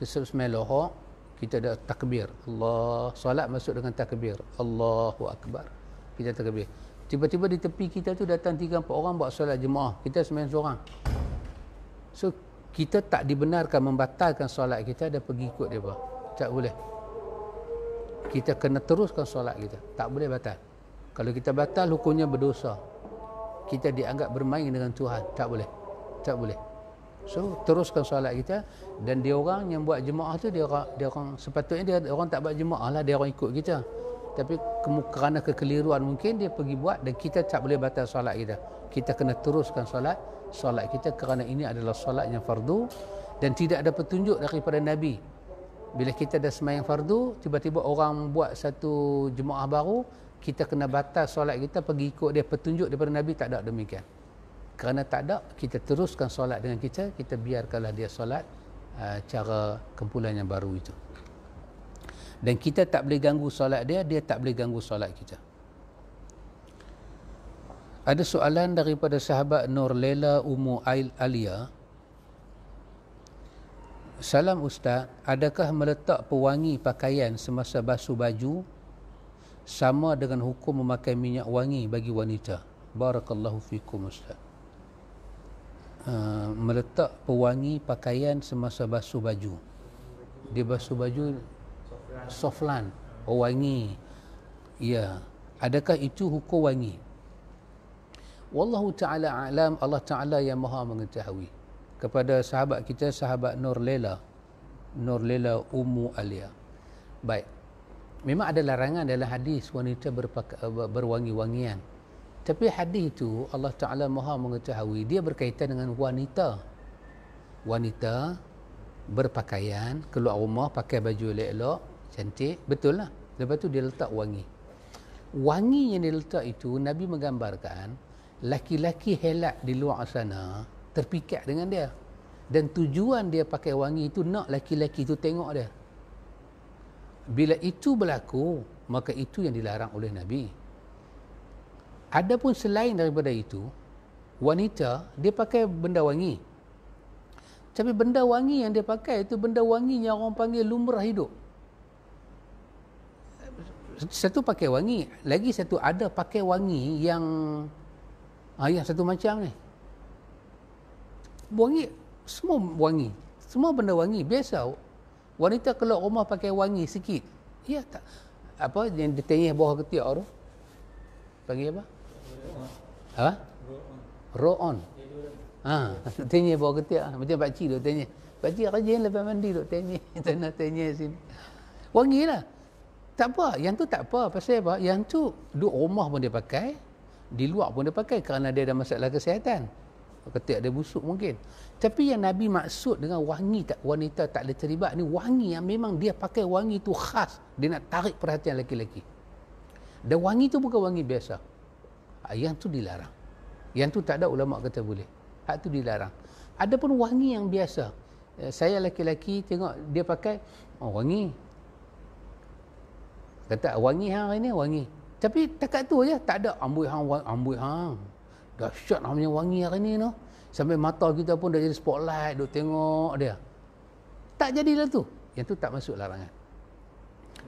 sembahyang lohor, kita ada takbir, Allah, solat masuk dengan takbir, Allahu Akbar, kita takbir. Tiba-tiba di tepi kita tu datang 3-4 orang buat solat jemaah, kita sembahyang seorang. So kita tak dibenarkan membatalkan solat kita dan pergi ikut dia. Tak boleh. Kita kena teruskan solat kita, tak boleh batal. Kalau kita batal, hukumnya berdosa. Kita dianggap bermain dengan Tuhan, tak boleh. Tak boleh. So teruskan solat kita. Dan dia orang yang buat jemaah tu, dia orang sepatutnya dia orang tak buat jemaah lah, dia orang ikut kita. Tapi kerana kekeliruan mungkin dia pergi buat, dan kita tak boleh batal solat kita. Kita kena teruskan solat kita, kerana ini adalah solat yang fardu dan tidak ada petunjuk daripada Nabi. Bila kita dah sembahyang fardu, tiba-tiba orang buat satu jemaah baru, kita kena batal solat kita, pergi ikut dia. Petunjuk daripada Nabi tak ada demikian. Kerana tak ada, kita teruskan solat dengan kita biarkanlah dia solat cara kumpulan yang baru itu. Dan kita tak boleh ganggu solat dia tak boleh ganggu solat kita. Ada soalan daripada sahabat Nur Lela Ummu Alia. Salam Ustaz, adakah meletak pewangi pakaian semasa basuh baju sama dengan hukum memakai minyak wangi bagi wanita? Barakallahu fikum Ustaz. Meletak pewangi pakaian semasa basuh baju. Dia basuh baju soflan, wangi. Ya, adakah itu hukum wangi? Wallahu ta'ala a'lam, Allah Ta'ala yang maha mengetahui. Kepada sahabat kita, sahabat Nur Lela Ummu Alia. Baik. Memang ada larangan dalam hadis wanita berwangi-wangian. Tapi hadis itu Allah Ta'ala Maha mengetahui, dia berkaitan dengan wanita. Wanita berpakaian, keluar rumah pakai baju elok-elok, cantik, betul lah. Lepas tu dia letak wangi. Wangi yang dia letak itu, Nabi menggambarkan laki-laki helat di luar sana terpikat dengan dia. Dan tujuan dia pakai wangi itu nak laki-laki itu tengok dia. Bila itu berlaku, maka itu yang dilarang oleh Nabi. Adapun selain daripada itu, wanita dia pakai benda wangi. Tapi benda wangi yang dia pakai itu benda wangi yang orang panggil lumrah hidup. Satu pakai wangi, lagi satu ada pakai wangi yang satu macam ni. Wangi, semua benda wangi biasa. Wanita keluar rumah pakai wangi sikit. Ya tak. Apa yang ditenyih bawah ketiak tu? Panggil apa? Apa? Roll-on. Tenyih bawah ketiak. Macam pakcik tu tenyih. Pakcik rajin lepas mandi tu tenyih. Tanah tenyih sini. Wangi lah. Tak apa. Yang tu tak apa. Pasal apa? Yang tu duduk rumah pun dia pakai. Di luar pun dia pakai. Kerana dia ada masalah kesihatan. Ketiak dia busuk mungkin. Tapi yang Nabi maksud dengan wangi wanita tak boleh terlibat ni, wangi yang memang dia pakai wangi tu khas. Dia nak tarik perhatian lelaki-lelaki. Dan wangi tu bukan wangi biasa. Yang tu dilarang. Yang tu tak ada ulama kata boleh. Hak tu dilarang. Adapun wangi yang biasa. Saya lelaki-lelaki tengok dia pakai wangi. Kata wangi hari ni wangi. Tapi takat tu je, tak ada amboi hang. Dahsyat namanya wangi hari ni no. Sampai mata kita pun dah jadi spotlight, duk tengok dia. Tak jadilah tu. Yang tu tak masuk larangan.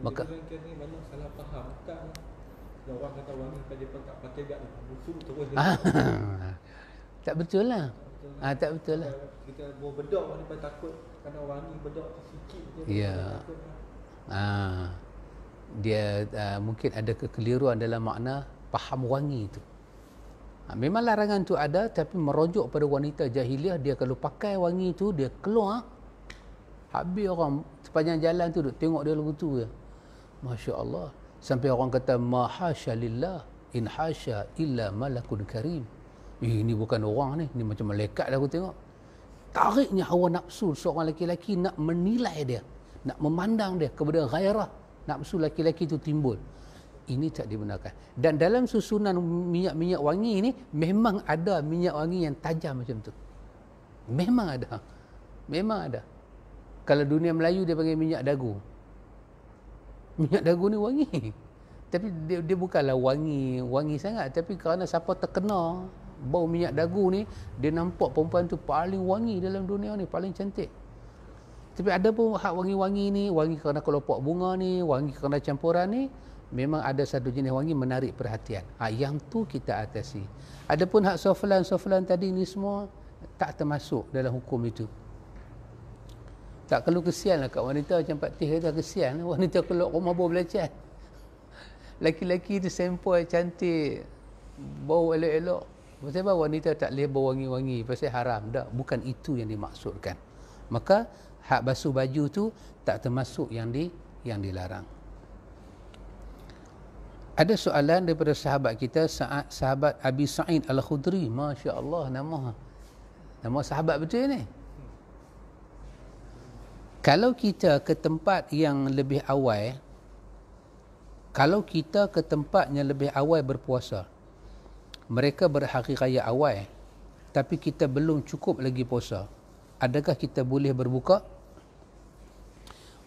Maka ni banyak salah faham kan. Orang kata wangi dia pakai gak busuk terus. Tak betul lah. Tak betul lah. Kita bawa bedak ni pun takut kerana wangi bedak tu sikit je. Ya. Dia mungkin ada kekeliruan dalam makna faham wangi itu. Memang larangan tu ada, tapi merujuk pada wanita jahiliah, dia kalau pakai wangi tu dia keluar, habis orang sepanjang jalan tu duk tengok dia lagu tu je. Masya Allah. Sampai orang kata mahasya lillah in hasya illa malakun karim. Ini bukan orang ni macam malaikat dah aku tengok. Tariknya hawa nafsu seorang lelaki nak menilai dia, nak memandang dia kepada ghairah, nafsu lelaki itu timbul. Ini tak dibenarkan. Dan dalam susunan minyak-minyak wangi ni memang ada minyak wangi yang tajam macam tu. Memang ada. Kalau dunia Melayu dia panggil minyak dagu. Minyak dagu ni wangi. Tapi dia bukanlah wangi sangat, tapi kerana siapa terkena bau minyak dagu ni, dia nampak perempuan tu paling wangi dalam dunia ni, paling cantik. Tapi ada pun hak wangi-wangi ni, wangi kerana kelopak bunga ni, wangi kerana campuran ni, memang ada satu jenis wangi menarik perhatian. Yang tu kita atasi. Adapun hak soflan tadi ni semua tak termasuk dalam hukum itu. Tak perlu kesian lah kat wanita macam Pak Tih kata, kesian wanita keluar rumah bau belacan. Laki-laki tu sempoi cantik, bau elok-elok. Pasal apa wanita tak boleh bau wangi-wangi? Pasal haram. Tak, bukan itu yang dimaksudkan. Maka hak basuh baju tu tak termasuk yang dilarang. Ada soalan daripada sahabat kita, sahabat Abi Sa'id Al-Khudri. Masya Allah, nama sahabat betul ni. Kalau kita ke tempat yang lebih awal, berpuasa, mereka berhari raya awal, tapi kita belum cukup lagi puasa, adakah kita boleh berbuka?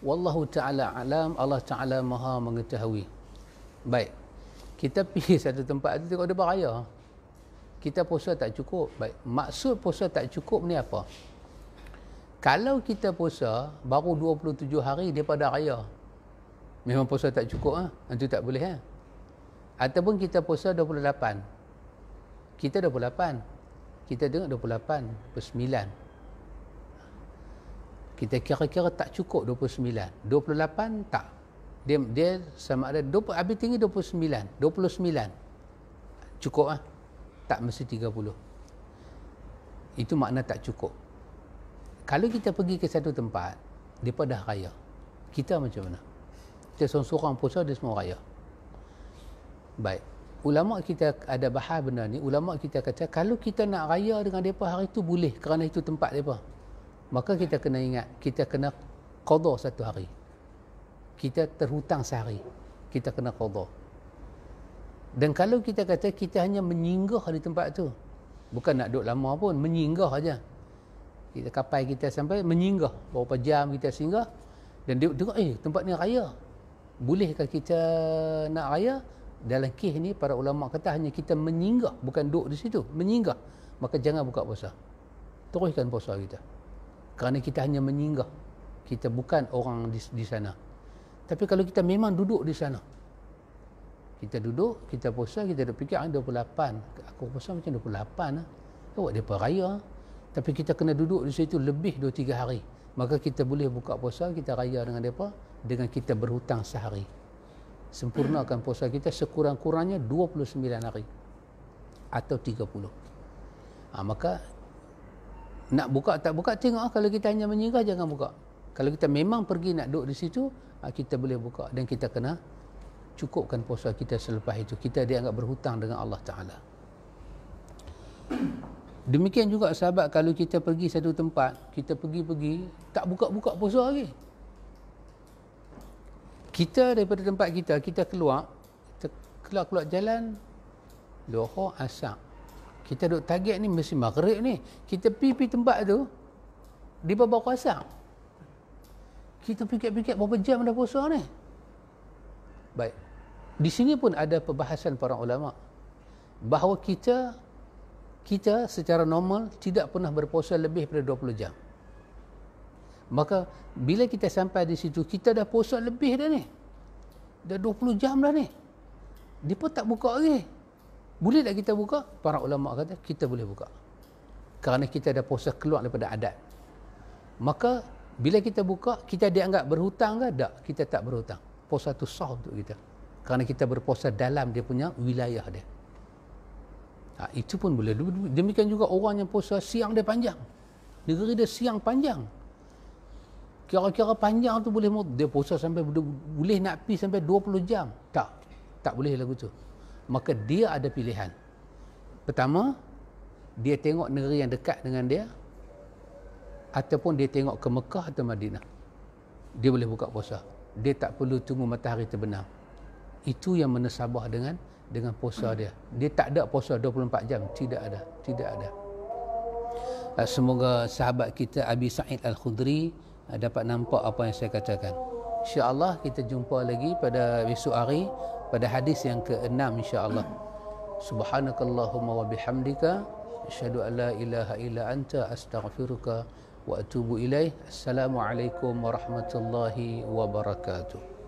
Wallahu ta'ala alam, Allah Ta'ala maha mengetahui. Baik, kita pergi satu tempat tu tengok dia beraya, kita puasa tak cukup. Baik, maksud puasa tak cukup ni apa? Kalau kita puasa baru 27 hari daripada raya, memang puasa tak cukup itu tak boleh Ataupun kita puasa 28, kita 28, kita tengok 28 per 9, kita kira-kira tak cukup 29, 28 tak, dia sama ada 20, habis tinggi 29 cukup tak mesti 30. Itu makna tak cukup. Kalau kita pergi ke satu tempat daripada raya, kita macam mana? Kita seorang-seorang puasa, dia semua raya. Baik, ulama kita ada bahas benda ni. Ulama kita kata kalau kita nak raya dengan depa hari tu boleh kerana itu tempat depa. Maka kita kena ingat, kita kena qada satu hari. Kita terhutang sehari, kita kena qada. Dan kalau kita kata kita hanya menyinggah di tempat tu, bukan nak duduk lama pun, menyinggah aja. Kita kapal kita sampai menyinggah, berapa jam kita singgah dan dia tengok tempat ni raya. Bolehkah kita nak raya? Dalam kes ni para ulama kata hanya kita menyinggah, bukan duduk di situ, menyinggah. Maka jangan buka puasa. Teruskan puasa kita. Kerana kita hanya menyinggah. Kita bukan orang di sana. Tapi kalau kita memang duduk di sana, kita duduk, kita puasa, kita duduk fikir 28. Aku puasa macam 28 lah. Awak dia raya. Tapi kita kena duduk di situ lebih 2-3 hari. Maka kita boleh buka puasa, kita raya dengan mereka dengan kita berhutang sehari. Sempurnakan puasa kita sekurang-kurangnya 29 hari atau 30. Maka nak buka tak buka tengok kalau kita hanya menyinggah jangan buka. Kalau kita memang pergi nak duduk di situ, kita boleh buka dan kita kena cukupkan puasa kita selepas itu. Kita dianggap berhutang dengan Allah Ta'ala. Demikian juga sahabat, kalau kita pergi satu tempat, kita pergi tak buka-buka puasa lagi. Kita daripada tempat kita keluar jalan Lohor Asar. Kita duk target ni mesti maghrib ni. Kita pergi tempat tu di bawah asar. Kita fikir-fikir berapa jam dah puasa ni. Baik. Di sini pun ada perbahasan para ulama bahawa kita secara normal tidak pernah berpuasa lebih daripada 20 jam. Maka bila kita sampai di situ, kita dah puasa lebih dah ni. Dah 20 jam dah ni. Dia pun tak buka lagi. Boleh tak kita buka? Para ulama kata kita boleh buka. Kerana kita dah puasa keluar daripada adat. Maka bila kita buka, kita dianggap berhutang ke? Tak, kita tak berhutang. Puasa tu sah untuk kita. Kerana kita berpuasa dalam dia punya wilayah dia. Itu pun boleh. Demikian juga orang yang puasa siang dia panjang. Negeri dia siang panjang. Kira-kira panjang tu boleh dia puasa sampai boleh nak pergi sampai 20 jam. Tak boleh lagu tu. Maka dia ada pilihan. Pertama, dia tengok negeri yang dekat dengan dia, ataupun dia tengok ke Mekah atau Madinah. Dia boleh buka puasa. Dia tak perlu tunggu matahari terbenam. Itu yang menasabah dengan puasa dia. Dia tak ada puasa 24 jam. Tidak ada. Semoga sahabat kita Abi Sa'id Al-Khudri dapat nampak apa yang saya katakan. InsyaAllah kita jumpa lagi pada esok hari pada hadis yang ke-6 insyaAllah. Subhanakallahumma wa bihamdika asyhadu an la ilaha illa anta astaghfiruka wa atubu ilaih. Assalamualaikum warahmatullahi wabarakatuh.